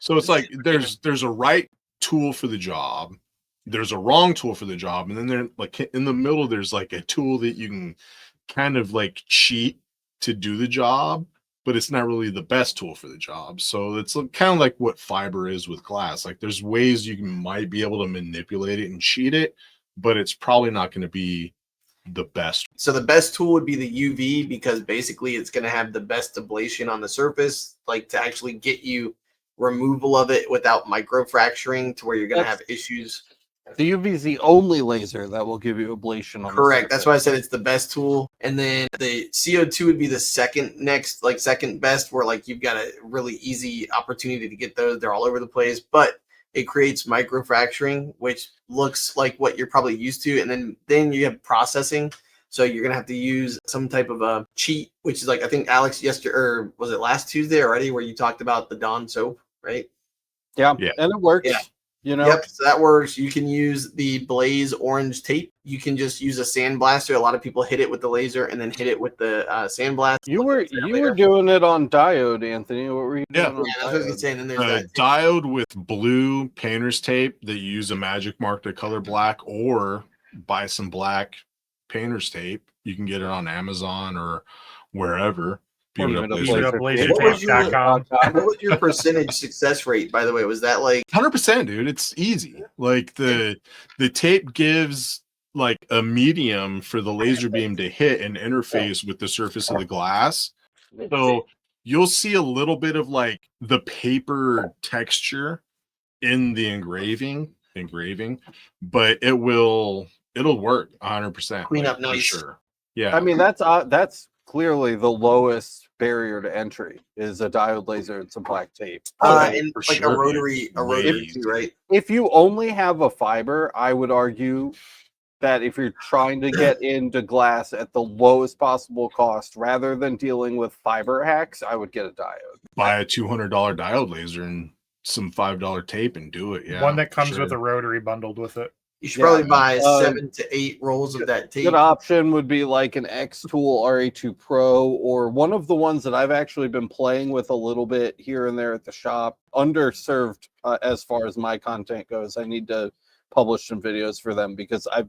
So it's like there's a right tool for the job, there's a wrong tool for the job, and then there like in the middle there's like a tool that you can kind of like cheat to do the job, but it's not really the best tool for the job. So it's kind of like what fiber is with glass. Like there's ways you might be able to manipulate it and cheat it, but it's probably not going to be the best. So the best tool would be the UV because basically it's going to have the best ablation on the surface, like to actually get you removal of it without microfracturing to where you're going to have issues. The UV is the only laser that will give you ablation on Correct. the That's why I said it's the best tool. And then the CO2 would be the second best, where like you've got a really easy opportunity to get those. They're all over the place, but it creates microfracturing, which looks like what you're probably used to. And then you have processing. So you're going to have to use some type of a cheat, which is like, I think Alex or was it last Tuesday already where you talked about the Dawn soap, right? Yeah, Yeah. and it works. Yeah. You know, Yep, so that works. You can use the Blaze orange tape. You can just use a sandblaster. A lot of people hit it with the laser and then hit it with the sandblast. you were doing it on Diode, Anthony. What were you Yeah. doing on That's what I was gonna Diode? say. And then there's A that. diode with blue painter's tape that you use a magic mark to color black, or buy some black painter's tape. You can get it on Amazon or wherever. Or Beat it up even a laser. Beat it up tape. laser What was tape.com. What was your percentage success rate, by the way? Was that like 100%, dude. It's easy. Like the tape gives like a medium for the laser beam to hit and interface with the surface of the glass. So you'll see a little bit of like the paper texture in the engraving, but it'll work 100%. Clean up for nice? sure. Yeah. I mean, that's clearly the lowest barrier to entry is a diode laser and some black tape. and for like sure, a rotary, way too, right? If you only have a fiber, I would argue that if you're trying to get into glass at the lowest possible cost, rather than dealing with fiber hacks, I would get a diode. Buy a $200 diode laser and some $5 tape and do it. Yeah, One that for comes with sure. a rotary bundled with it. You should Yeah. probably buy Uh, 7 to 8 rolls of that tape. Good option would be like an X Tool RA2 Pro, or one of the ones that I've actually been playing with a little bit here and there at the shop. Underserved as far as my content goes. I need to publish some videos for them because I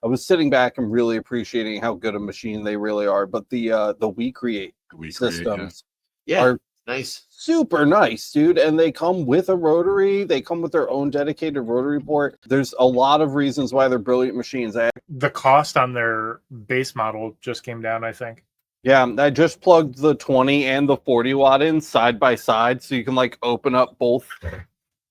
was sitting back and really appreciating how good a machine they really are. But the We Create systems Yeah, are nice. super nice, dude. And they come with a rotary. They come with their own dedicated rotary port. There's a lot of reasons why they're brilliant machines. The cost on their base model just came down, I think. Yeah, I just plugged the 20 and the 40 watt in side by side, so you can like open up both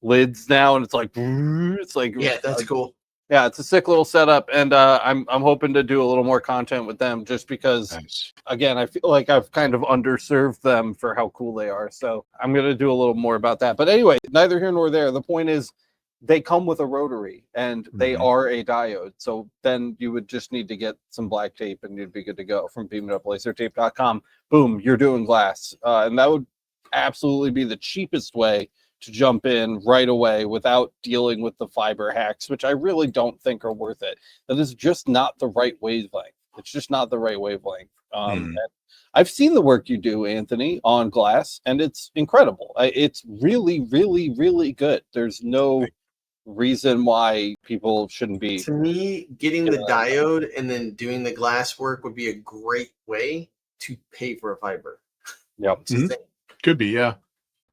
lids now, and it's like Yeah, that's cool. Yeah, it's a sick little setup, and I'm hoping to do a little more content with them just because, Nice. again, I feel like I've kind of underserved them for how cool they are. So I'm gonna do a little more about that. But anyway, neither here nor there. The point is, they come with a rotary and they Mhm. are a diode. So then you would just need to get some black tape and you'd be good to go from beameduplasertape.com. Boom, you're doing glass. And that would absolutely be the cheapest way to jump in right away without dealing with the fiber hacks, which I really don't think are worth it. That is just not the right wavelength. It's just not the right wavelength. And I've seen the work you do, Anthony, on glass, and it's incredible. It's really, really, really good. There's no reason why people shouldn't be. To me, getting the diode and then doing the glass work would be a great way to pay for a fiber. Yep. Could be, yeah.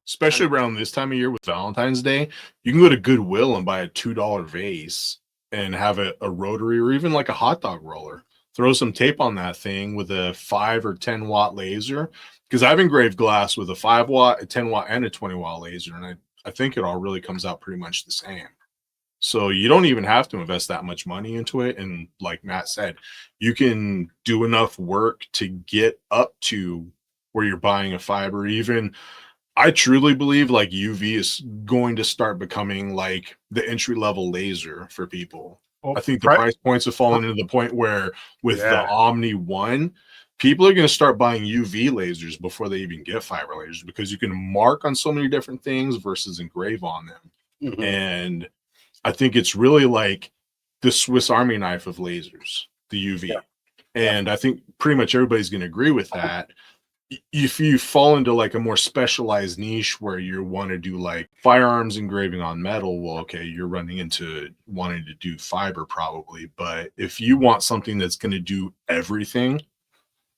Especially around this time of year with Valentine's Day, you can go to Goodwill and buy a $2 vase and have a rotary or even like a hot dog roller. Throw some tape on that thing with a 5 or 10 watt laser. Because I've engraved glass with a 5 watt, a 10 watt, and a 20 watt laser. And I think it all really comes out pretty much the same. So you don't even have to invest that much money into it. And like Matt said, you can do enough work to get up to where you're buying a fiber. Even I truly believe like UV is going to start becoming like the entry level laser for people. Well, I think the price points have fallen into the point where with the Yeah. Omni 1, people are going to start buying UV lasers before they even get fiber lasers because you can mark on so many different things versus engrave on them. Mhm. And I think it's really like the Swiss Army knife of lasers, the UV. Yeah. And I think pretty much everybody's going to agree with that. If you fall into like a more specialized niche where you want to do like firearms engraving on metal, well, okay, you're running into wanting to do fiber probably. But if you want something that's going to do everything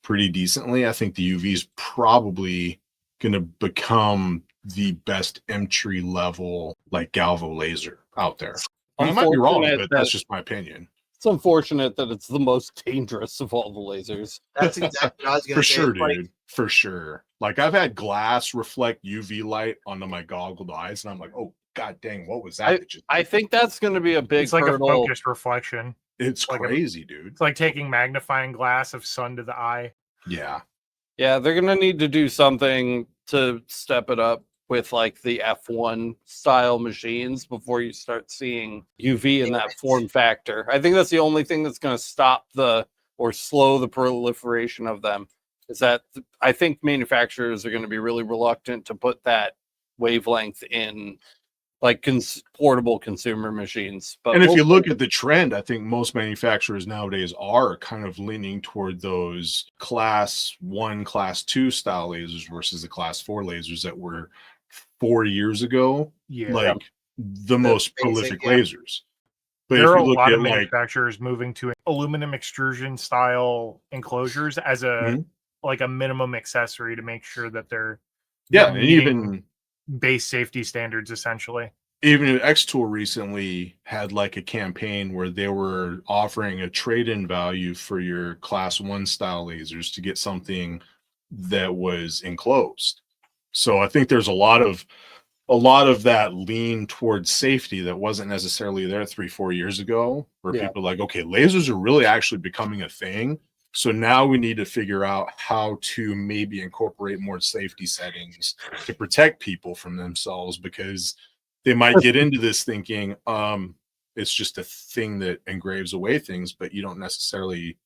pretty decently, I think the UV is probably going to become the best entry level like galvo laser out there. And I might be wrong, but that's just my opinion. It's unfortunate that it's the most dangerous of all the lasers. That's exactly what I was going For to say. sure, It's like, dude. For sure. Like I've had glass reflect UV light onto my goggled eyes, and I'm like, oh god dang, what was that? I think that's going to be a big It's like hurdle. a focused reflection. It's like crazy, dude. It's like taking magnifying glass of sun to the eye. Yeah. Yeah, they're going to need to do something to step it up with like the F1 style machines before you start seeing UV in that form factor. I think that's the only thing that's going to stop or slow the proliferation of them. Is that I think manufacturers are going to be really reluctant to put that wavelength in like portable consumer machines. But and if you look at the trend, I think most manufacturers nowadays are kind of leaning toward those class 1, class 2 style lasers versus the class 4 lasers that were 4 years ago, Yeah. like the most prolific lasers. But There if are you a look lot at of like manufacturers moving to aluminum extrusion style enclosures as a like a minimum accessory to make sure that they're and meeting even base safety standards essentially. Even X-Tool recently had like a campaign where they were offering a trade-in value for your class 1 style lasers to get something that was enclosed. So I think there's a lot of that lean towards safety that wasn't necessarily there 3-4 years ago, where people are like, okay, lasers are really actually becoming a thing. So now we need to figure out how to maybe incorporate more safety settings to protect people from themselves, because they might get into this thinking it's just a thing that engraves away things, but you don't necessarily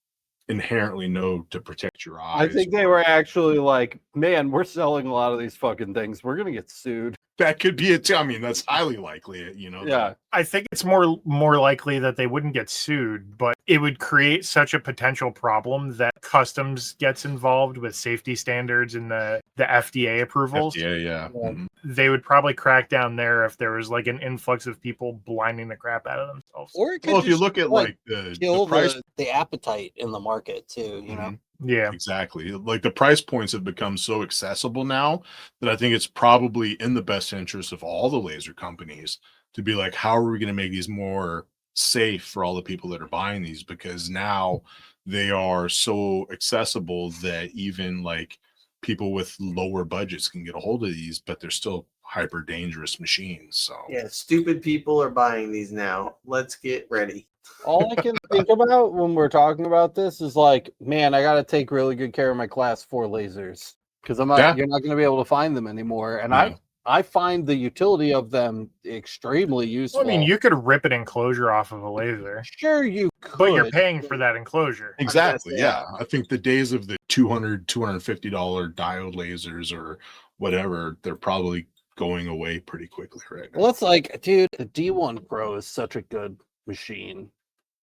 inherently know to protect your eyes. I think they were actually like, man, we're selling a lot of these fucking things. We're going to get sued. That could be it too. I mean, that's highly likely, Yeah. I think it's more likely that they wouldn't get sued, but it would create such a potential problem that customs gets involved with safety standards and the FDA approvals. Yeah, yeah. Mhm. They would probably crack down there if there was like an influx of people blinding the crap out of themselves. Or it could Well, if you just, look at like the kill price, the appetite in the market too, you know. Mhm. Yeah. Exactly. Like the price points have become so accessible now that I think it's probably in the best interest of all the laser companies to be like, how are we going to make these more safe for all the people that are buying these? Because now they are so accessible that even like people with lower budgets can get a hold of these, but they're still hyper dangerous machines. So Yeah, stupid people are buying these now. Let's get ready. All I can think about when we're talking about this is like, man, I got to take really good care of my class 4 lasers because I'm not. Yeah. You're not going to be able to find them anymore. And Yeah. I find the utility of them extremely useful. Well, I mean, you could rip an enclosure off of a laser, sure you could, but you're paying for that enclosure. exactly. say, Yeah. I think the days of the $250 diode lasers or whatever, they're probably going away pretty quickly right now. Well, it's like, dude, the D1 Pro is such a good machine,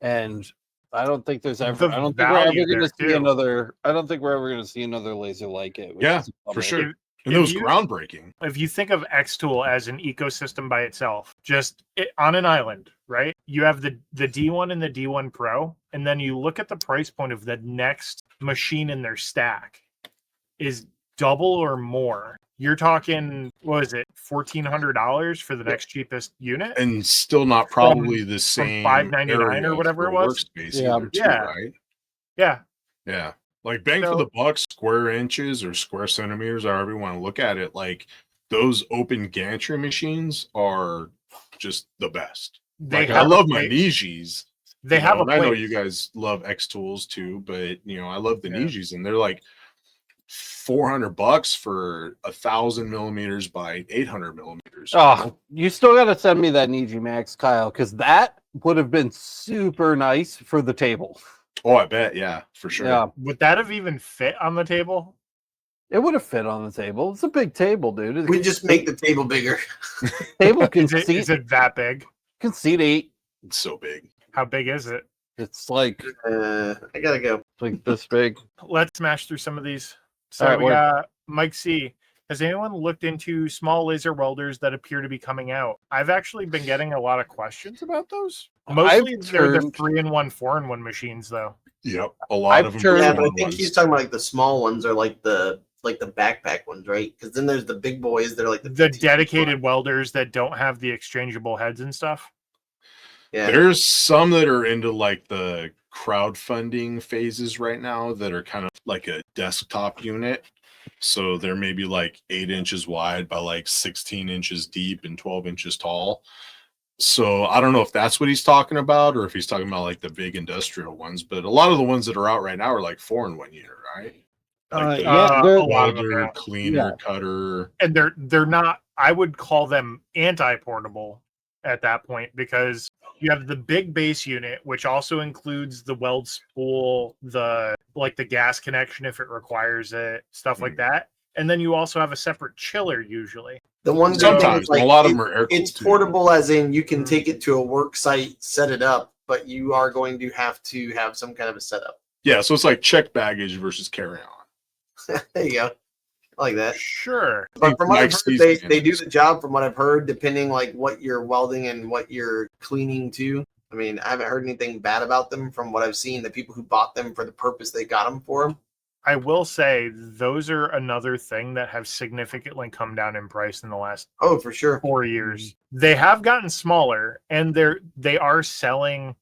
and I don't think there's ever. The I don't think we're ever value going to there, see too. another. I don't think we're ever going to see another laser like it. which Yeah, is a for bummer. sure. If- And it was you- groundbreaking. If you think of Xtool as an ecosystem by itself, on an island, right? You have the D1 and the D1 Pro, and then you look at the price point of the next machine in their stack is double or more. You're talking, what is it, $1,400 for the next cheapest unit? And still not probably the same $599 area or whatever for it was? workspace Yeah. either too, Yeah. right? Yeah. Yeah. Like bang for So- the buck, square inches or square centimeters, however you want to look at it. Like those open gantry machines are just the best. They Like I have a love my place- Nijis. They have a and I know place. you guys love X tools too, but I love the Yeah. Nijis, and they're like $400 for 1,000 millimeters by 800 millimeters. Oh, you still got to send me that Niji Max, Kyle, because that would have been super nice for the table. Oh, I bet. Yeah, for sure. Yeah, Would that have even fit on the table? it would have fit on the table. It's a big table, dude. We just make the table bigger. table can Is it that big? can seat 8. It's so big. How big is it? It's like I gotta go. this big. Let's smash through some of these. So All right, we word. got Mike C. Has anyone looked into small laser welders that appear to be coming out? I've actually been getting a lot of questions about those. Mostly they're the turned- 3-in-1, 4-in-1 machines, though. Yep, a lot I've of them. turned- Yeah, are but I small think ones. he's talking about like the small ones are like the backpack ones, right? Because then there's the big boys that are like The 15. dedicated welders that don't have the exchangeable heads and stuff. Yeah. There's some that are into like the crowdfunding phases right now that are kind of like a desktop unit. So they're maybe like 8 inches wide by like 16 inches deep and 12 inches tall. So I don't know if that's what he's talking about or if he's talking about like the big industrial ones. But a lot of the ones that are out right now are like 4-in-1 unit, right? Like the yeah, they're- a lot of them, welder, yeah. cleaner, Yeah. cutter. And they're not, I would call them anti-portable at that point, because you have the big base unit, which also includes the weld spool, the gas connection if it requires it, stuff like that. And then you also have a separate chiller usually. The one good thing Sometimes is, like, a lot of them are air cooled. it's portable, as in you can take it to a work site, set it up, but you are going to have some kind of a setup. Yeah, so it's like checked baggage versus carry on. There you go. I like that. Sure. But from what I've Mike's heard, these they do games. the job. From what I've heard, depending like what you're welding and what you're cleaning to. I mean, I haven't heard anything bad about them from what I've seen. The people who bought them for the purpose they got them for. I will say those are another thing that have significantly come down in price in the last Oh, for sure. 4 years. They have gotten smaller, and they are selling.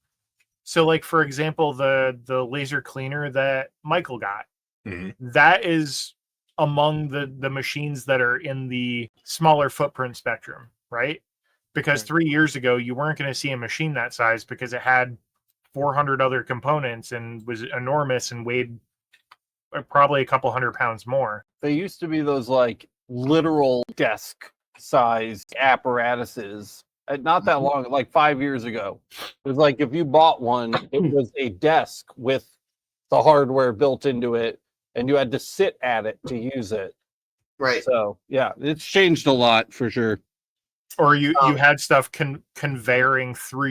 So, like for example, the laser cleaner that Michael got, Mhm. that is among the machines that are in the smaller footprint spectrum, right? Because 3 years ago you weren't going to see a machine that size because it had 400 other components and was enormous and weighed probably a couple 100 pounds more. They used to be those like literal desk size apparatuses. Not that long, like 5 years ago. It was like if you bought one, it was a desk with the hardware built into it, and you had to sit at it to use it. Right. So yeah, it's changed a lot for sure. Or you had stuff conveying through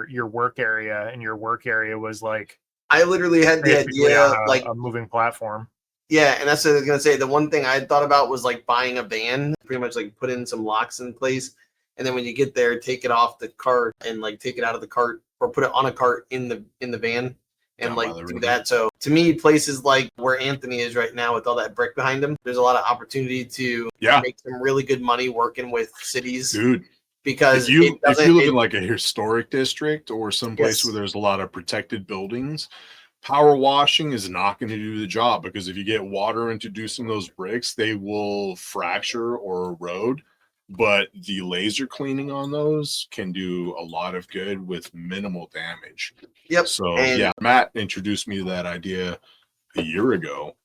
your work area, and your work area was like I literally had the basically idea, on like, a moving platform. yeah, and that's what I was gonna say. The one thing I had thought about was like buying a van, pretty much like put in some locks in place, and then when you get there, take it off the cart and like take it out of the cart or put it on a cart in the van and Down like by the do river. that. So to me, places like where Anthony is right now with all that brick behind him, there's a lot of opportunity to Yeah, make some really good money working with cities dude. because If you it doesn't. live in like a historic district or someplace where Yes. there's a lot of protected buildings, power washing is not going to do the job, because if you get water introducing those bricks, they will fracture or erode. But the laser cleaning on those can do a lot of good with minimal damage. Yep. So And yeah, Matt introduced me to that idea a year ago,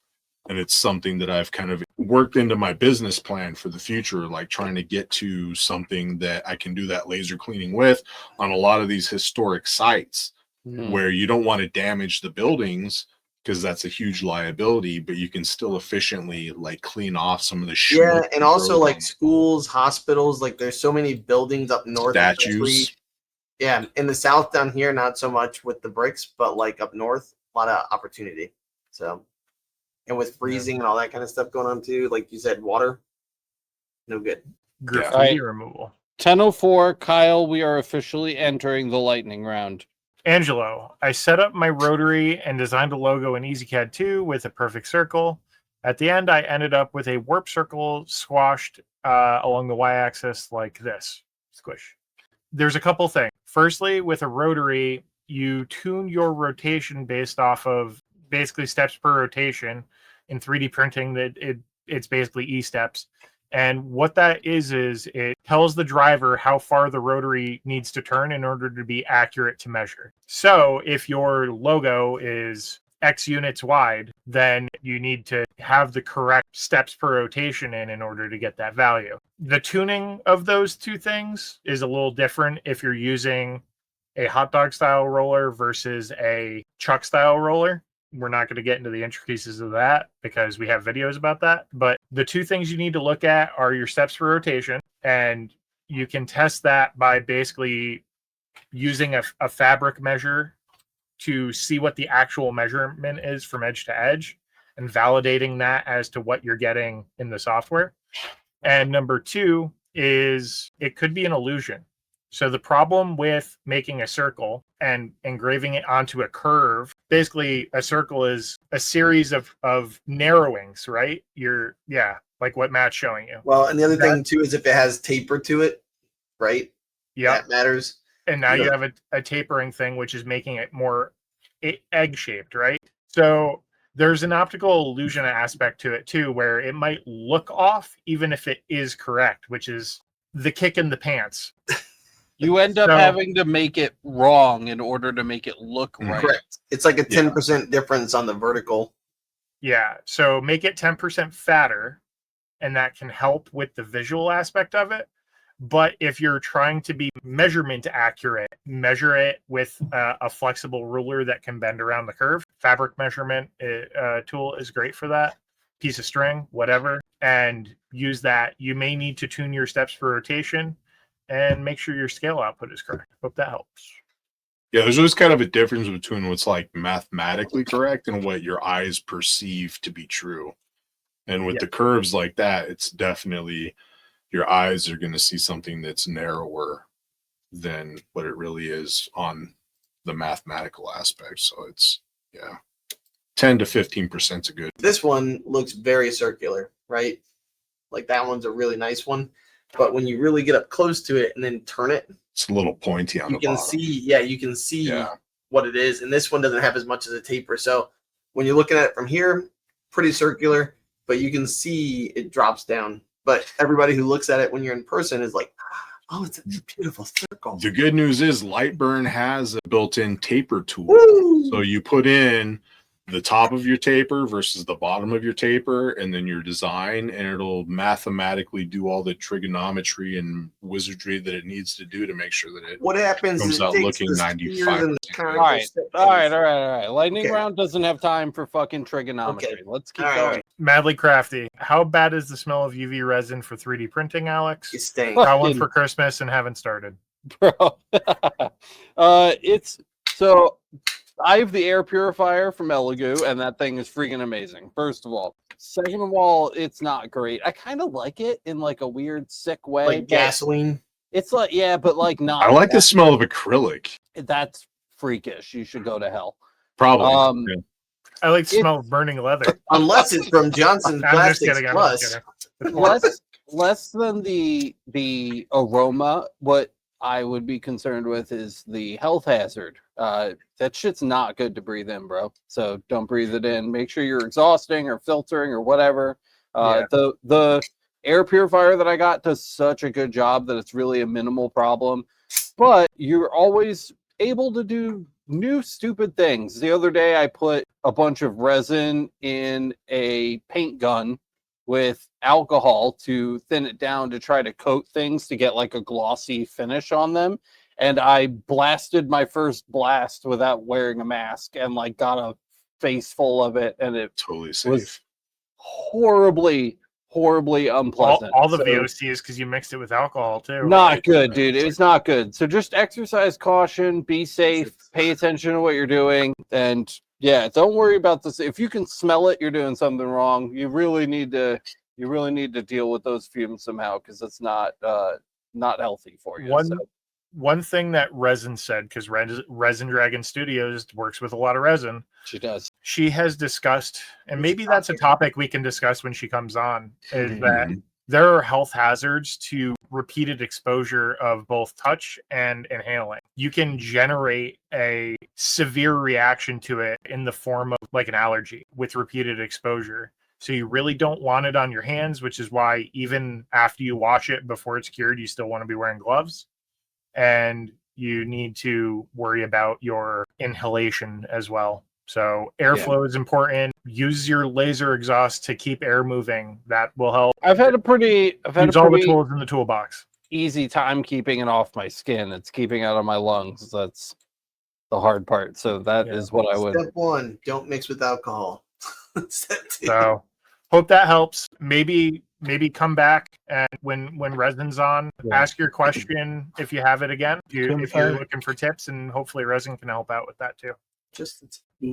and it's something that I've kind of worked into my business plan for the future, like trying to get to something that I can do that laser cleaning with on a lot of these historic sites where you don't want to damage the buildings, because that's a huge liability, but you can still efficiently like clean off some of the yeah, schmuck and also growth like on schools, hospitals, like there's so many buildings up north, especially. statues. Yeah, in the south down here, not so much with the bricks, but like up north, a lot of opportunity. So, and with freezing and all that kind of stuff going on too, like you said, water, no good. Graffiti Alright. removal. 10:04, Kyle. We are officially entering the lightning round. Angelo, I set up my rotary and designed a logo in EasyCAD 2 with a perfect circle. At the end, I ended up with a warp circle squashed along the y-axis like this. Squish. There's a couple things. Firstly, with a rotary, you tune your rotation based off of basically steps per rotation. In 3D printing, that it's basically E steps. And what that is it tells the driver how far the rotary needs to turn in order to be accurate to measure. So if your logo is X units wide, then you need to have the correct steps per rotation in order to get that value. The tuning of those two things is a little different if you're using a hot dog style roller versus a chuck style roller. We're not going to get into the intricacies of that because we have videos about that. But the two things you need to look at are your steps per rotation, and you can test that by basically using a fabric measure to see what the actual measurement is from edge to edge and validating that as to what you're getting in the software. And number two is it could be an illusion. So the problem with making a circle and engraving it onto a curve, basically a circle is a series of narrowings, right? Like what Matt's showing you. Well, and the other thing too is if it has taper to it, right? Yeah. That matters. And now Yeah. you have a tapering thing, which is making it more egg-shaped, right? So there's an optical illusion aspect to it too, where it might look off even if it is correct, which is the kick in the pants. You end up So- having to make it wrong in order to make it look right. Correct. It's like a 10% difference on the vertical. Yeah. So make it 10% fatter, and that can help with the visual aspect of it. But if you're trying to be measurement accurate, measure it with a flexible ruler that can bend around the curve. Fabric measurement tool is great for that. Piece of string, whatever, and use that. You may need to tune your steps for rotation and make sure your scale output is correct. Hope that helps. Yeah, there's always kind of a difference between what's like mathematically correct and what your eyes perceive to be true. And with the curves like that, it's definitely your eyes are going to see something that's narrower than what it really is on the mathematical aspect. So it's 10 to 15% is a good. This one looks very circular, right? Like that one's a really nice one. But when you really get up close to it and then turn it, It's a little pointy on you the can bottom. you can see Yeah. what it is. And this one doesn't have as much as a taper. So when you're looking at it from here, pretty circular, but you can see it drops down. But everybody who looks at it when you're in person is like, oh, it's a beautiful circle. The good news is Lightburn has a built-in taper tool. Woo! So you put in the top of your taper versus the bottom of your taper, and then your design, and it'll mathematically do all the trigonometry and wizardry that it needs to do to make sure that it What happens comes is it out takes looking the 95%. spheres and the All conical right, sections. all right, all right, all right. Lightning Okay. round doesn't have time for fucking trigonometry. Okay. Let's keep All right, going. all right. Madly Crafty, how bad is the smell of UV resin for 3D printing, Alex? You stink. Got one Fucking- for Christmas and haven't started. Bro. It's so I have the air purifier from Elegoo, and that thing is freaking amazing. First of all. Second of all, it's not great. I kind of like it in like a weird, sick way. Like but gasoline. It's like, yeah, but like not. I like the smell of acrylic. That's freakish. You should go to hell. Probably. Yeah. I like the smell of burning leather. Unless it's from Johnson's I'm just Plastics kidding. I'm Plus. just kidding. Less than the aroma. What I would be concerned with is the health hazard. That shit's not good to breathe in, bro. So don't breathe it in. Make sure you're exhausting or filtering or whatever. Yeah. The air purifier that I got does such a good job that it's really a minimal problem. But you're always able to do new stupid things. The other day I put a bunch of resin in a paint gun with alcohol to thin it down to try to coat things to get like a glossy finish on them. And I blasted my first blast without wearing a mask and like got a face full of it. And it Totally safe. was horribly unpleasant. All the So, VOC is because you mixed it with alcohol too. not good, dude. It's not good. So just exercise caution, be safe, pay attention to what you're doing, and yeah, don't worry about this. If you can smell it, you're doing something wrong. You really need to deal with those fumes somehow because it's not healthy for you. One thing that Resin said, because Resin Dragon Studios works with a lot of resin, She does. she has discussed, and maybe that's a topic we can discuss when she comes on, is that there are health hazards to repeated exposure of both touch and inhaling. You can generate a severe reaction to it in the form of like an allergy with repeated exposure. So you really don't want it on your hands, which is why even after you wash it before it's cured, you still want to be wearing gloves. And you need to worry about your inhalation as well. So airflow is important. Use your laser exhaust to keep air moving. That will help. I've had a Use pretty all the tools in the toolbox. easy time keeping it off my skin. It's keeping it out of my lungs. That's the hard part. So that is what I would. Step 1, don't mix with alcohol. Step 2. So hope that helps. Maybe come back and when Resin's on, ask your question if you have it again. If you're looking for tips, and hopefully Resin can help out with that too.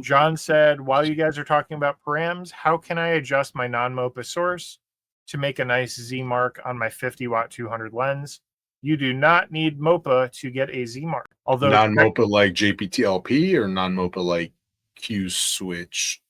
John said, while you guys are talking about params, how can I adjust my non-MOPA source to make a nice Z mark on my 50 watt 200 lens? You do not need MOPA to get a Z mark. Although non-MOPA like JPTLP or non-MOPA like Q switch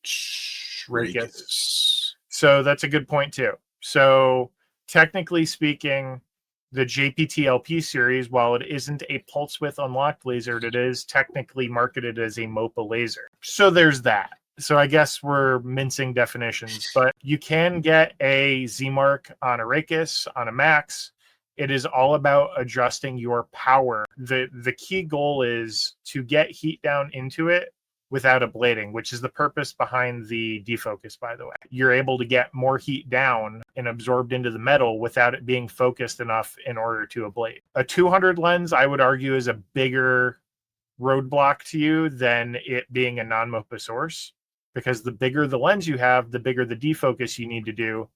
Radius. So that's a good point too. So technically speaking, the JPTLP series, while it isn't a pulse width unlocked laser, it is technically marketed as a MOPA laser. So there's that. So I guess we're mincing definitions, but you can get a Z mark on a Raycus, on a Max. It is all about adjusting your power. The key goal is to get heat down into it without ablating, which is the purpose behind the defocus, by the way. You're able to get more heat down and absorbed into the metal without it being focused enough in order to ablate. A 200 lens, I would argue, is a bigger roadblock to you than it being a non-MOPA source, because the bigger the lens you have, the bigger the defocus you need to do,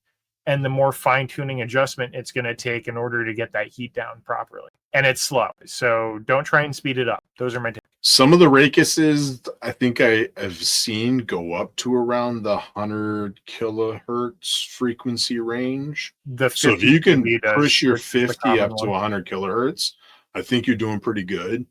and the more fine-tuning adjustment it's going to take in order to get that heat down properly. And it's slow, so don't try and speed it up. Those are my tips. Some of the Raycuses I think I have seen go up to around the 100 kilohertz frequency range. So if you can push your 50 up to 100 kilohertz, I think you're doing pretty good.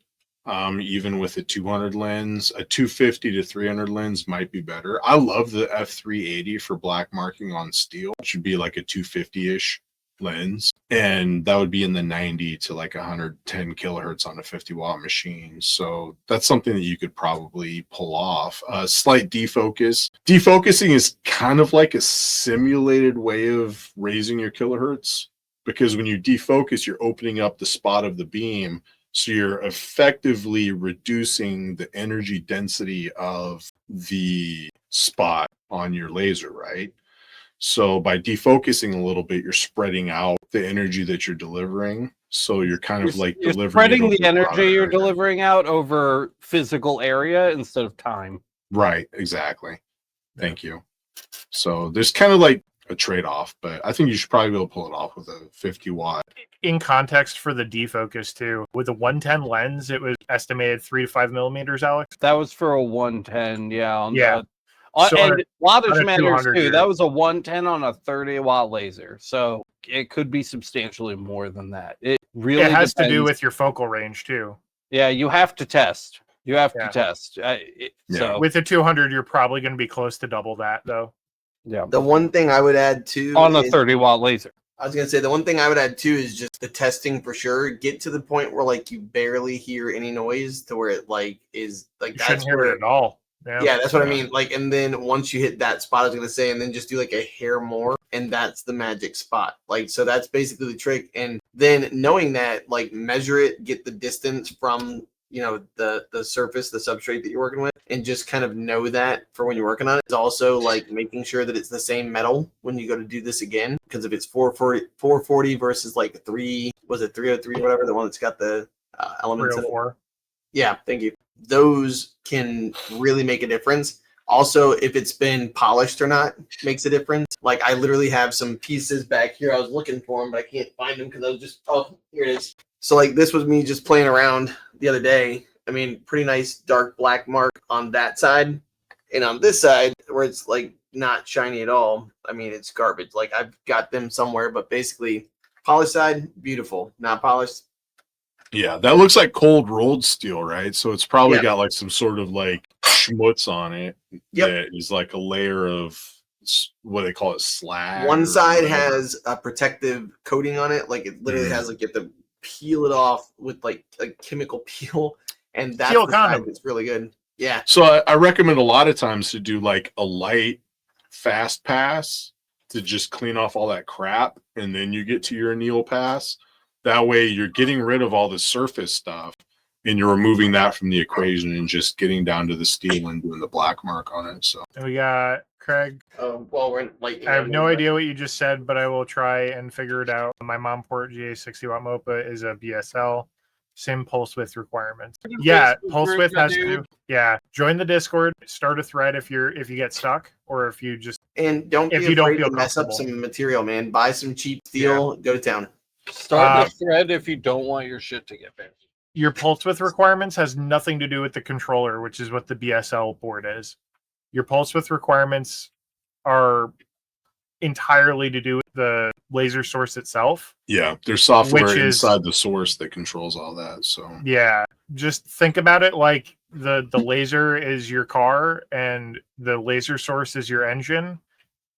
Even with a 200 lens, a 250 to 300 lens might be better. I love the f380 for black marking on steel. It should be like a 250-ish lens, and that would be in the 90 to like 110 kilohertz on a 50 watt machine. So that's something that you could probably pull off. Slight defocus. Defocusing is kind of like a simulated way of raising your kilohertz, because when you defocus, you're opening up the spot of the beam. So you're effectively reducing the energy density of the spot on your laser, right? So by defocusing a little bit, you're spreading out the energy that you're delivering. So you're kind of like You're delivering spreading it over the energy broader you're area. delivering out over physical area instead of time. Right, exactly. Thank you. So there's kind of like a trade-off, but I think you should probably be able to pull it off with a 50-watt. In context for the defocus too, with a 110 lens, it was estimated 3 to 5 millimeters, Alex. That was for a 110, yeah. Yeah. So And on a wattage matters 200 too. here. That was a 110 on a 30-watt laser. So it could be substantially more than that. It really It has to do depends. with your focal range too. Yeah, you have to test. You have Yeah. to test. So With a 200, you're probably going to be close to double that though. yeah, The one thing I would add too on a is, 30-watt laser. I was gonna say the one thing I would add too is just the testing for sure. Get to the point where like you barely hear any noise to where it like is like You that's shouldn't hear where it at all. yeah, that's what I Yeah. mean. Like, and then once you hit that spot, I was gonna say, and then just do like a hair more, and that's the magic spot. Like, so that's basically the trick. And then knowing that, like, measure it, get the distance from the surface, the substrate that you're working with, and just kind of know that for when you're working on it. It's also like making sure that it's the same metal when you go to do this again, because if it's 440 versus like 303 or whatever, the one that's got the elements in it. 304. Yeah, thank you. Those can really make a difference. Also, if it's been polished or not makes a difference. Like I literally have some pieces back here. I was looking for them, but I can't find them because I was just, oh, here it is. So like this was me just playing around the other day. I mean, pretty nice dark black mark on that side. And on this side where it's like not shiny at all, I mean, it's garbage. Like I've got them somewhere, but basically polished side, beautiful. Not polished. Yeah, that looks like cold rolled steel, right? So it's probably Yeah. got like some sort of like schmutz on it Yep. that is like a layer of what they call it, slag. One or side whatever. has a protective coating on it, like it literally has like you have to peel it off with like a chemical peel, and that's Steel the side condom. that's really good. Yeah, So I recommend a lot of times to do like a light fast pass to just clean off all that crap, and then you get to your anneal pass. That way you're getting rid of all the surface stuff and you're removing that from the equation and just getting down to the steel and doing the black mark on it. So And we got Craig. well, we're in lightning. I have no idea what you just said, but I will try and figure it out. My mom port GA 60-watt MOPA is a BSL. Same pulse width requirements. Yeah, pulse width has to. Yeah, join the Discord. Start a thread if you get stuck, or if you just And don't if be you don't afraid feel to mess up comfortable. some material, man. Buy some cheap steel. Go to town. Start the thread if you don't want your shit to get buried. Your pulse width requirements has nothing to do with the controller, which is what the BSL board is. Your pulse width requirements are entirely to do with the laser source itself. yeah, there's software Which is- inside the source that controls all that. So Yeah, just think about it like the laser is your car and the laser source is your engine,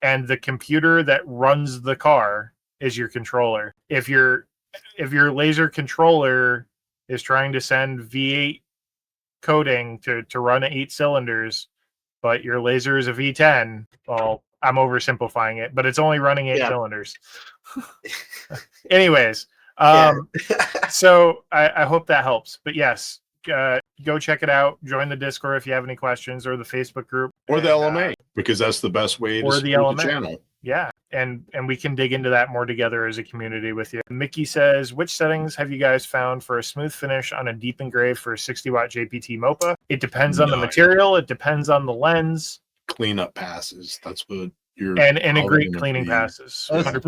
and the computer that runs the car is your controller. If your laser controller is trying to send V8 coding to run 8 cylinders, but your laser is a V10, well, I'm oversimplifying it, but it's only running 8 Yeah. cylinders. Anyways, Yeah. so I hope that helps. But yes, go check it out. Join the Discord if you have any questions, or the Facebook group, or the and, LMA, because that's the best way to or the support the LMA. channel. Yeah, and we can dig into that more together as a community with you. Mickey says, which settings have you guys found for a smooth finish on a deep engrave for a 60-watt JPT MOPA? It depends on the No. material. It depends on the lens Cleanup passes. That's what you're and probably agreed gonna cleaning be- passes. A 100%.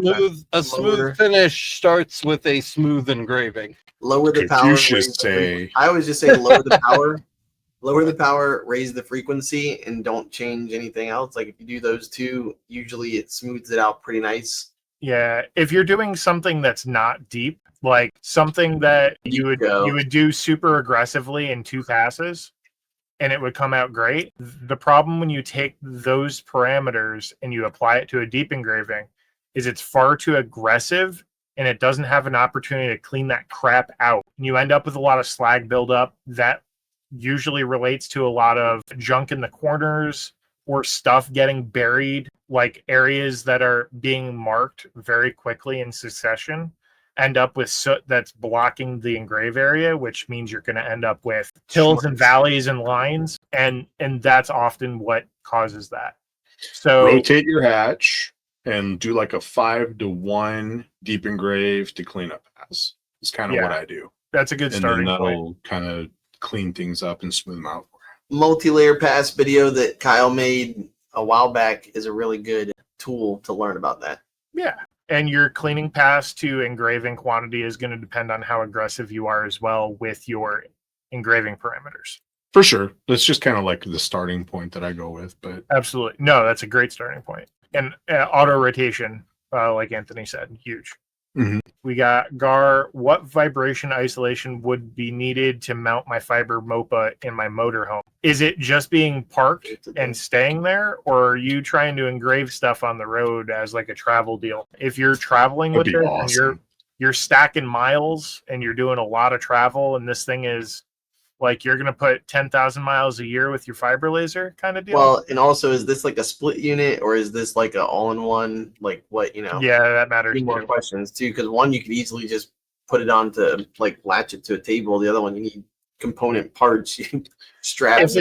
smooth Lower. finish starts with a smooth engraving. Lower the power. Confucius raise the say- frequency. I always just say lower the power. Lower the power, raise the frequency, and don't change anything else. Like if you do those two, usually it smooths it out pretty nice. Yeah, if you're doing something that's not deep, like something that you would do super aggressively in 2 passes, and it would come out great. The problem when you take those parameters and you apply it to a deep engraving is it's far too aggressive, and it doesn't have an opportunity to clean that crap out. And you end up with a lot of slag buildup that usually relates to a lot of junk in the corners or stuff getting buried, like areas that are being marked very quickly in succession. end up with soot that's blocking the engrave area, which means you're going to end up with hills and valleys and lines, and that's often what causes that. So rotate your hatch and do like a 5-to-1 deep engrave to clean up pass. It's kind of what I do. That's a good And starting then that'll point. kind of clean things up and smooth them out. Multi-layer pass video that Kyle made a while back is a really good tool to learn about that. Yeah. And your cleaning pass to engraving quantity is going to depend on how aggressive you are as well with your engraving parameters. For sure. That's just kind of like the starting point that I go with. But Absolutely. No, that's a great starting point. And auto rotation, like Anthony said, huge. Mhm. We got Gar. What vibration isolation would be needed to mount my fiber MOPA in my motorhome? Is it just being parked and staying there, or are you trying to engrave stuff on the road as like a travel deal? If you're traveling with that'd it be and awesome. you're stacking miles and you're doing a lot of travel, and this thing is like you're going to put 10,000 miles a year with your fiber laser kind of deal. Well, and also, is this like a split unit or is this like an all-in-one? Like what, Yeah, that matters Two more too. questions too, because one you could easily just put it on to like latch it to a table. The other one you need component parts, straps.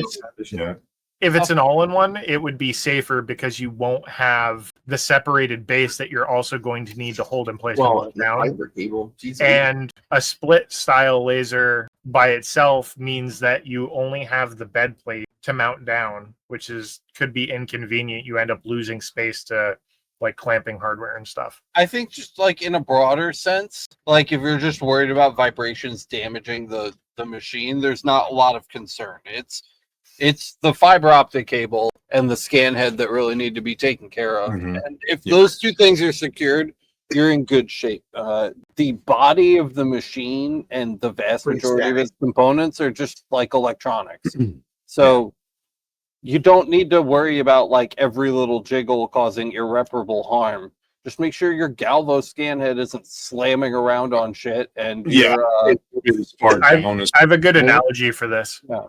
If it's an all-in-one, it would be safer because you won't have the separated base that you're also going to need to hold in place. Well, down. fiber cable. Jesus. And a split style laser by itself means that you only have the bed plate to mount down, which could be inconvenient. You end up losing space to like clamping hardware and stuff. I think just like in a broader sense, like if you're just worried about vibrations damaging the machine, there's not a lot of concern. It's the fiber optic cable and the scan head that really need to be taken care of. Mhm. And if those two things are secured, you're in good shape. The body of the machine and the vast majority of its components are just like electronics. So you don't need to worry about like every little jiggle causing irreparable harm. Just make sure your Galvo scan head isn't slamming around on shit. And Yeah, I have a good analogy for this. Yeah.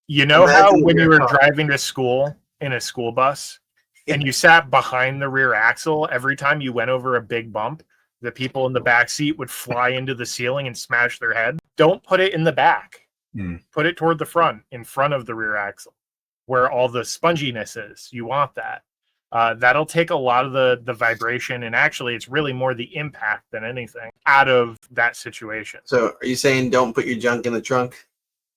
You know Imagine how when you were your car. driving to school in a school bus and you sat behind the rear axle, every time you went over a big bump, the people in the back seat would fly into the ceiling and smash their head? Don't put it in the back. Put it toward the front, in front of the rear axle, where all the sponginess is. You want that. That'll take a lot of the vibration, and actually it's really more the impact than anything out of that situation. So are you saying don't put your junk in the trunk?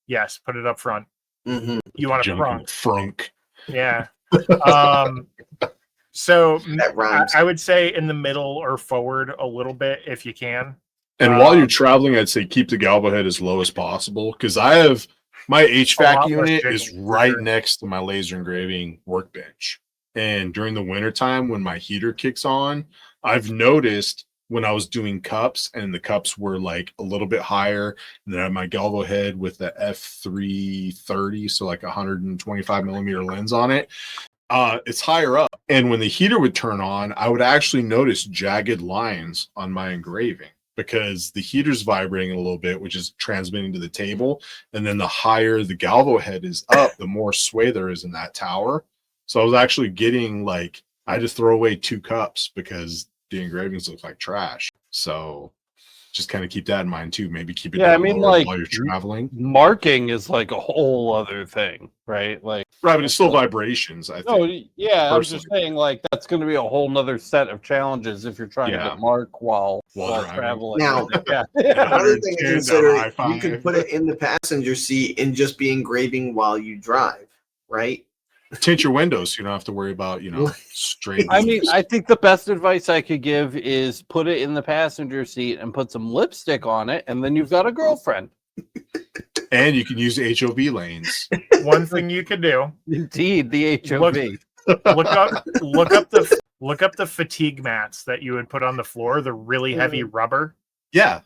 Yes, put it up front. Mm-hmm. You want a Junk in the front. frunk. Yeah. So That rhymes. I would say in the middle or forward a little bit if you can. And while you're traveling, I'd say keep the galvo head as low as possible, because I have my lot HVAC less unit jiggling, is for right sure. next to my laser engraving workbench. And during the wintertime, when my heater kicks on, I've noticed when I was doing cups and the cups were like a little bit higher, and then I had my galvo head with the F330, so like 125 millimeter lens on it. It's higher up. And when the heater would turn on, I would actually notice jagged lines on my engraving because the heater's vibrating a little bit, which is transmitting to the table. And then the higher the galvo head is up, the more sway there is in that tower. So I was actually getting like, I had to throw away 2 cups because the engravings look like trash. So just kind of keep that in mind too. Maybe keep it down lower like while you're traveling. marking is like a whole other thing, right? Like, Right, but it's still vibrations, I think. oh yeah, I was just personally. saying like that's going to be a whole nother set of challenges if you're trying Yeah. to get mark while driving. traveling. Now, yeah. another thing to 110 consider, down I-5. you could put it in the passenger seat and just be engraving while you drive, right? Tint your windows so you don't have to worry about, straight. I mean, I think the best advice I could give is put it in the passenger seat and put some lipstick on it, and then you've got a girlfriend. And you can use HOV lanes. One thing you could do: Indeed, the HOV. look up the fatigue mats that you would put on the floor, the really heavy rubber Yeah.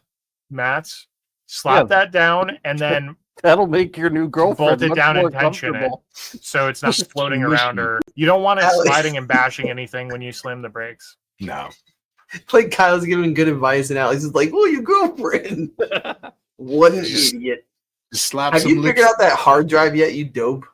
mats. Slap Yeah. that down and then That'll make your new girlfriend bolt it much down more and tension it comfortable. so it's not floating around, or you don't want it sliding and bashing anything when you slam the brakes. No. Like Kyle's giving good advice, and Alex is like, "Oh, your girlfriend." What an Just- idiot! Just slap Have some you figured lips. out that hard drive yet? You dope.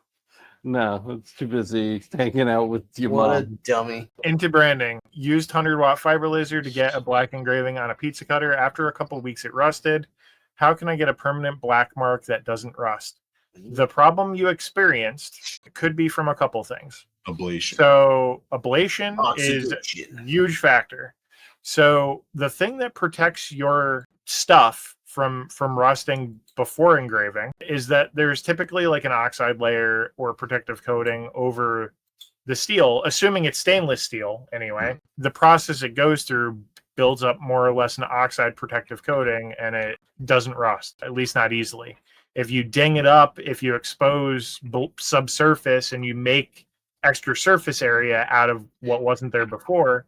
No, it's too busy hanging out with your What a mom. dummy. Into branding. Used 100-watt fiber laser to get a black engraving on a pizza cutter. After a couple of weeks, it rusted. How can I get a permanent black mark that doesn't rust? The problem you experienced could be from a couple things. Ablation. So ablation is Oxidation. a huge factor. So the thing that protects your stuff from rusting before engraving is that there's typically like an oxide layer or protective coating over the steel, assuming it's stainless steel anyway. The process it goes through builds up more or less an oxide protective coating, and it doesn't rust, at least not easily. If you ding it up, if you expose subsurface and you make extra surface area out of what wasn't there before,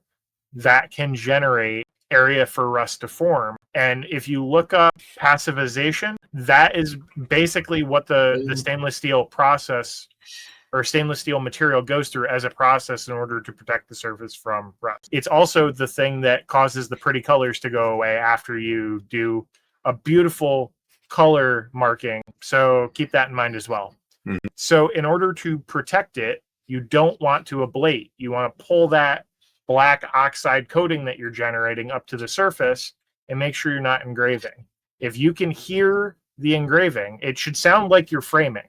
that can generate area for rust to form. And if you look up passivization, that is basically what the stainless steel process or stainless steel material goes through as a process in order to protect the surface from rust. It's also the thing that causes the pretty colors to go away after you do a beautiful color marking. So keep that in mind as well. Mm-hmm. So in order to protect it, you don't want to ablate. You want to pull that black oxide coating that you're generating up to the surface and make sure you're not engraving. If you can hear the engraving, it should sound like you're framing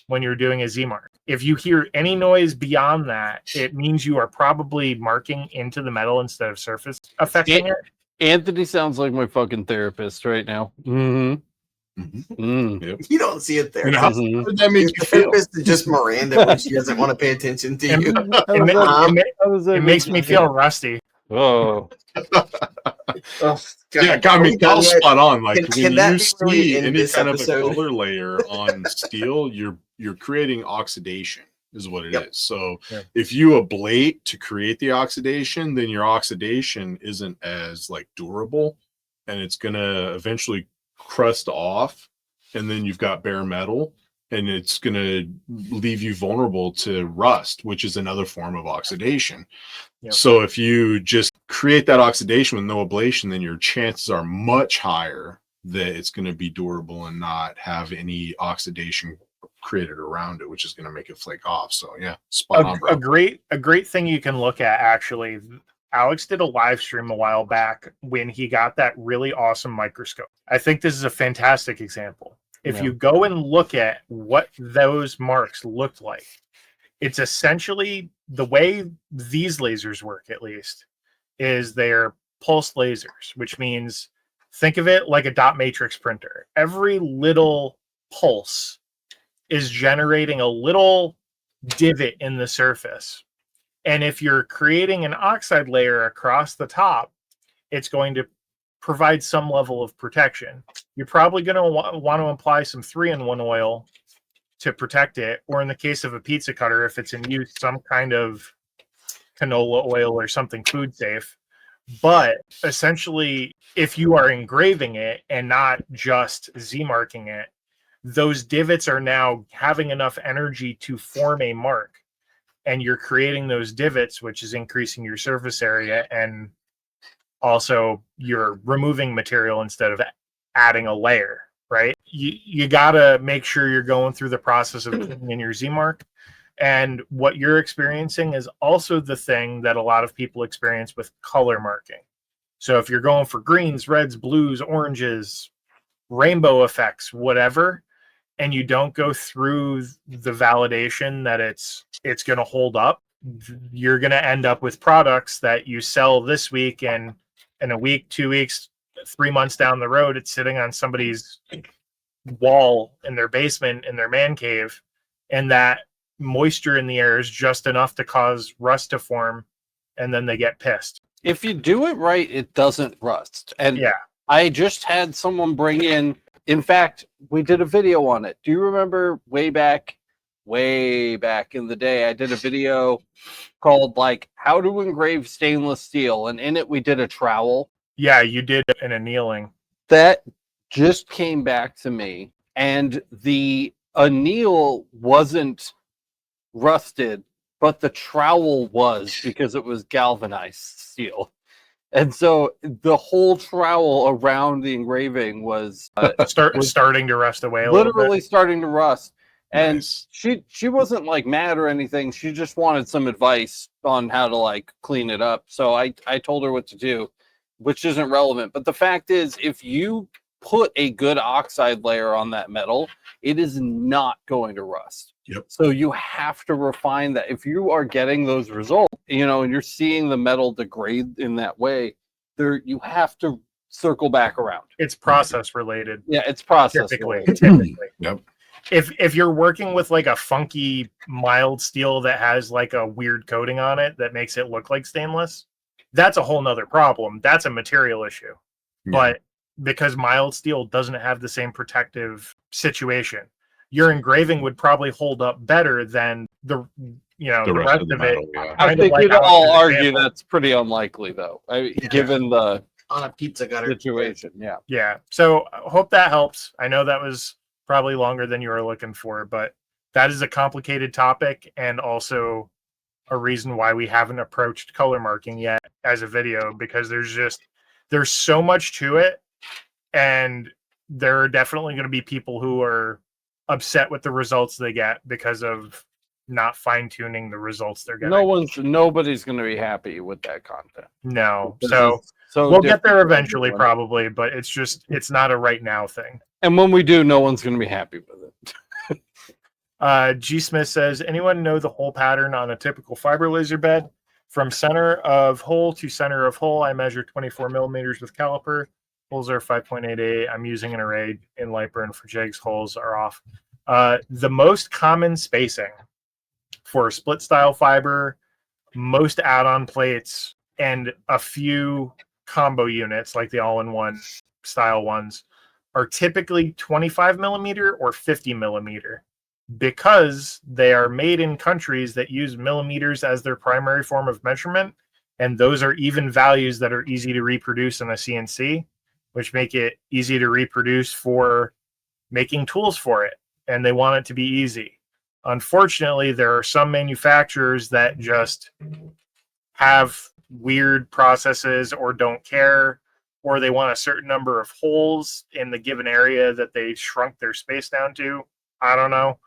when you're doing a Z-mark. If you hear any noise beyond that, it means you are probably marking into the metal instead of surface affecting it. Anthony sounds like my fucking therapist right now. Mm-hmm. Yep. You don't see it there. And how Mhm. did that make Your you feel? therapist is just Miranda when she doesn't want to pay attention to you. It makes me feel rusty. Oh, Oh, Yeah, I mean, God. that's spot on. Like Can when that you be really see in any this kind episode? of a color layer on steel, you're creating oxidation, is what it Yep. is. So Yeah. if you ablate to create the oxidation, then your oxidation isn't as like durable, and it's gonna eventually crust off, and then you've got bare metal, and it's gonna leave you vulnerable to rust, which is another form of oxidation. Yep. So if you just create that oxidation with no ablation, then your chances are much higher that it's going to be durable and not have any oxidation created around it, which is going to make it flake off. So yeah, spot on, bro. A great thing you can look at, actually. Alex did a live stream a while back when he got that really awesome microscope. I think this is a fantastic example. If you go and look at what those marks looked like, it's essentially the way these lasers work, at least, is they're pulse lasers, which means think of it like a dot matrix printer. Every little pulse is generating a little divot in the surface. And if you're creating an oxide layer across the top, it's going to provide some level of protection. You're probably going to want to apply some 3-in-1 oil to protect it, or in the case of a pizza cutter, if it's in use, some kind of canola oil or something food safe. But essentially, if you are engraving it and not just Z-marking it, those divots are now having enough energy to form a mark, and you're creating those divots, which is increasing your surface area, and also you're removing material instead of adding a layer, right? You got to make sure you're going through the process of putting in your Z-mark. And what you're experiencing is also the thing that a lot of people experience with color marking. So if you're going for greens, reds, blues, oranges, rainbow effects, whatever, and you don't go through the validation that it's going to hold up, you're going to end up with products that you sell this week, and in a week, 2 weeks, 3 months down the road, it's sitting on somebody's wall in their basement, in their man cave, and that moisture in the air is just enough to cause rust to form, and then they get pissed. if you do it right, it doesn't rust. And Yeah. I just had someone bring in fact, we did a video on it. Do you remember way back in the day, I did a video called like how to engrave stainless steel, and in it we did a trowel. Yeah, you did an annealing. That just came back to me, and the anneal wasn't rusted, but the trowel was, because it was galvanized steel. And so the whole trowel around the engraving was Starting to rust away a literally little bit. starting to rust. And Nice. she wasn't like mad or anything. She just wanted some advice on how to like clean it up. So I told her what to do, which isn't relevant. But the fact is, if you put a good oxide layer on that metal, it is not going to rust. Yep. So you have to refine that. If you are getting those results, you know, and you're seeing the metal degrade in that way, there you have to circle back around. It's process related. Yeah, it's process Typically. related. Yep. If you're working with like a funky mild steel that has like a weird coating on it that makes it look like stainless, that's a whole nother problem. That's a material issue. Yeah. But because mild steel doesn't have the same protective situation, your engraving would probably hold up better than the rest of it. metal, yeah. I Kind of think like we'd how all it's an argue example. that's pretty unlikely, though, given the On a pizza cutter. situation. Yeah. Yeah. So I hope that helps. I know that was probably longer than you were looking for, but that is a complicated topic and also a reason why we haven't approached color marking yet as a video, because there's so much to it, and there are definitely going to be people who are upset with the results they get because of not fine-tuning the results they're getting. Nobody's going to be happy with that content. No. Because So it's so we'll get different there for eventually, everyone. probably, but it's not a right now thing. And when we do, no one's going to be happy with it. G Smith says, anyone know the hole pattern on a typical fiber laser bed? From center of hole to center of hole, I measure 24 millimeters with caliper. Holes are 5.88. I'm using an array in Lightburn for jigs. Holes are off. The most common spacing for split style fiber, most add-on plates, and a few combo units like the all-in-one style ones are typically 25 millimeter or 50 millimeter, because they are made in countries that use millimeters as their primary form of measurement, and those are even values that are easy to reproduce in a CNC, which make it easy to reproduce for making tools for it, and they want it to be easy. Unfortunately, there are some manufacturers that just have weird processes or don't care, or they want a certain number of holes in the given area that they shrunk their space down to. I don't know.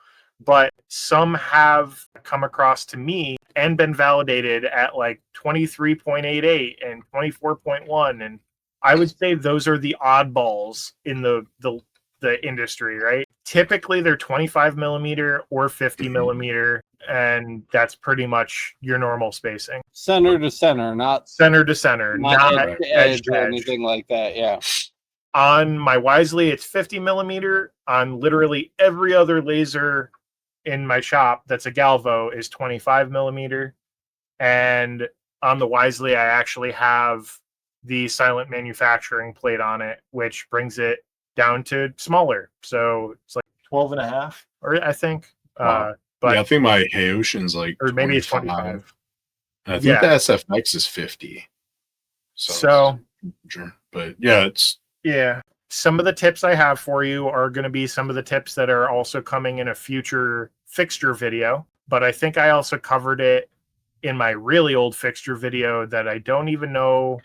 But some have come across to me and been validated at like 23.88 and 24.1. And I would say those are the oddballs in the industry, right? Typically, they're 25 millimeter or 50 millimeter, and that's pretty much your normal spacing. Center to center, not Center to center, not edge to edge to or edge. anything like that. Yeah. On my Wisely, it's 50 millimeter. On literally every other laser in my shop that's a Galvo is 25 millimeter. And on the Wisely, I actually have the silent manufacturing plate on it, which brings it down to smaller. So it's like 12 and a half, or I think. Wow. But yeah, I think my Haoshin's like or maybe it's 25. 25. And I think Yeah. the SFX is 50. So sure. But yeah, it's yeah. Some of the tips I have for you are going to be some of the tips that are also coming in a future fixture video. But I think I also covered it in my really old fixture video that I don't even know.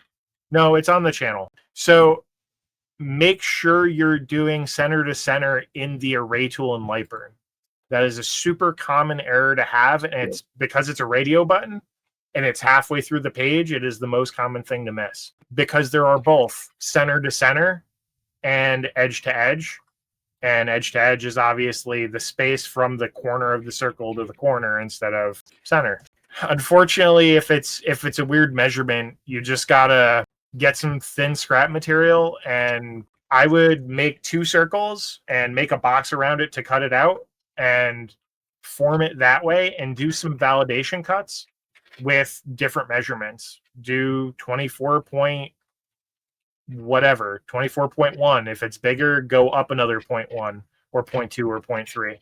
No, it's on the channel. So make sure you're doing center to center in the array tool in Lightburn. That is a super common error to have. And it's because it's a radio button and it's halfway through the page. It is the most common thing to miss, because there are both center to center and edge to edge. And edge to edge is obviously the space from the corner of the circle to the corner instead of center. Unfortunately, if it's a weird measurement, you just gotta get some thin scrap material, and I would make 2 circles and make a box around it to cut it out and form it that way, and do some validation cuts with different measurements. Do 24 point whatever, 24.1. If it's bigger, go up another 0.1 or 0.2 or 0.3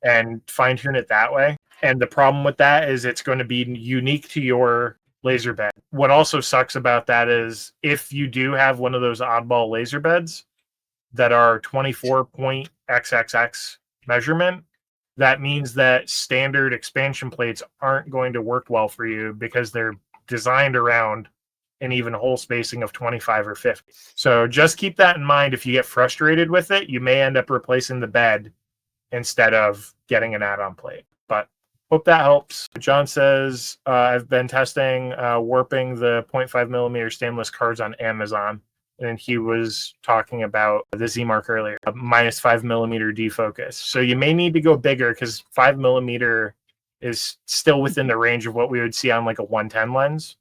and fine tune it that way. And the problem with that is it's going to be unique to your laser bed. What also sucks about that is if you do have one of those oddball laser beds that are 24.xxx measurement, that means that standard expansion plates aren't going to work well for you because they're designed around an even hole spacing of 25 or 50. So just keep that in mind. If you get frustrated with it, you may end up replacing the bed instead of getting an add-on plate. But hope that helps. John says, I've been testing warping the 0.5 millimeter stainless cards on Amazon. And he was talking about the Z-Mark earlier, a -5 millimeter defocus. So you may need to go bigger because 5 millimeter is still within the range of what we would see on like a 110 lens.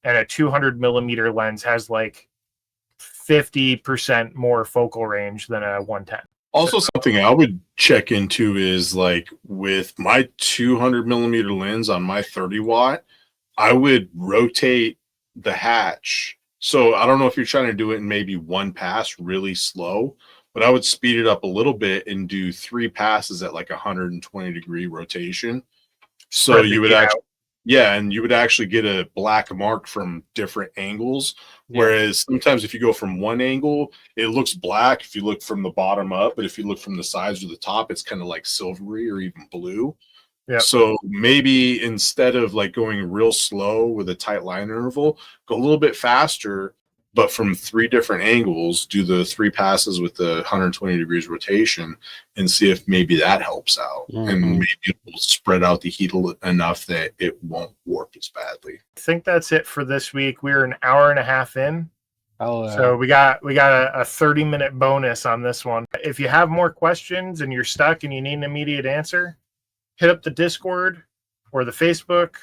And a 200 millimeter lens has like 50% more focal range than a 110. Also, something I would check into is like with my 200 millimeter lens on my 30 watt, I would rotate the hatch. So I don't know if you're trying to do it in maybe one pass really slow, but I would speed it up a little bit and do 3 passes at like 120 degree rotation. So Spread the you would heat actually, out. yeah, and you would actually get a black mark from different angles. Whereas sometimes if you go from one angle, it looks black if you look from the bottom up, but if you look from the sides or the top, it's kind of like silvery or even blue. Yep. So maybe instead of like going real slow with a tight line interval, go a little bit faster, but from 3 different angles, do the 3 passes with the 120 degrees rotation and see if maybe that helps out. And maybe it will spread out the heat enough that it won't warp as badly. I think that's it for this week. We're an hour and a half in. Oh, yeah. So we got a 30-minute bonus on this one. If you have more questions and you're stuck and you need an immediate answer, hit up the Discord or the Facebook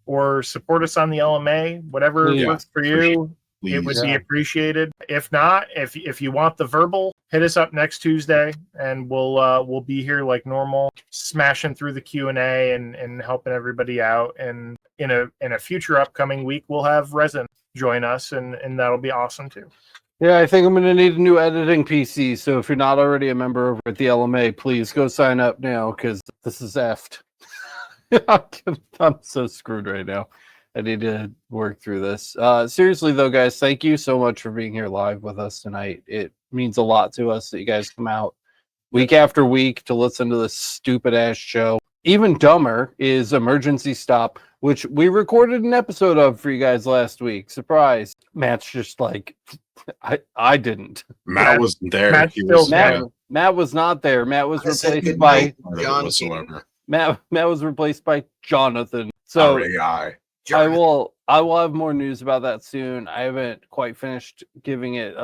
or support us on the LMA, whatever works for you. Please. It would be appreciated. If not, if you want the verbal, hit us up next Tuesday and we'll be here like normal, smashing through the Q&A and helping everybody out. And in a future upcoming week, we'll have Resin join us and that'll be awesome too. Yeah, I think I'm going to need a new editing PC. So if you're not already a member over at the LMA, please go sign up now because this is effed. I'm so screwed right now. I need to work through this. Seriously, though, guys, thank you so much for being here live with us tonight. It means a lot to us that you guys come out week after week to listen to this stupid-ass show. Even dumber is Emergency Stop, which we recorded an episode of for you guys last week. Surprise. Matt's just like, I didn't. Matt wasn't there. Matt was not there. Matt was replaced by Matt was replaced by Jonathan. So I will have more news about that soon. I haven't quite finished giving it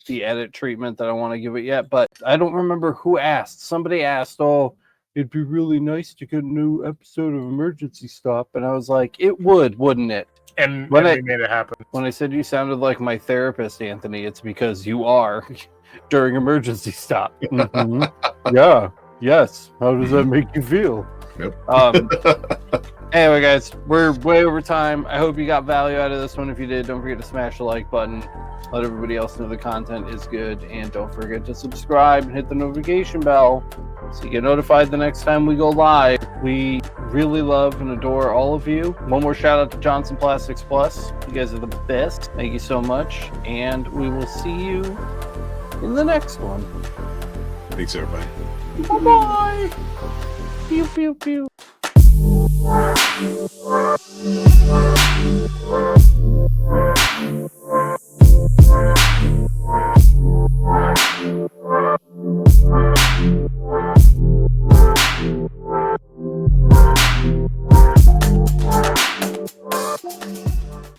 the edit treatment that I want to give it yet, but I don't remember who asked. Somebody asked, "Oh, it'd be really nice to get a new episode of Emergency Stop," and I was like, "It would, wouldn't it?" And we made it happen. When I said you sounded like my therapist, Anthony, it's because you are during Emergency Stop. Yeah. Yes. How does that make you feel? Yep. Anyway, guys, we're way over time. I hope you got value out of this one. If you did, don't forget to smash the like button. Let everybody else know the content is good. And don't forget to subscribe and hit the notification bell so you get notified the next time we go live. We really love and adore all of you. One more shout out to Johnson Plastics Plus. You guys are the best. Thank you so much. And we will see you in the next one. Thanks, everybody. Bye-bye. Pew, pew, pew.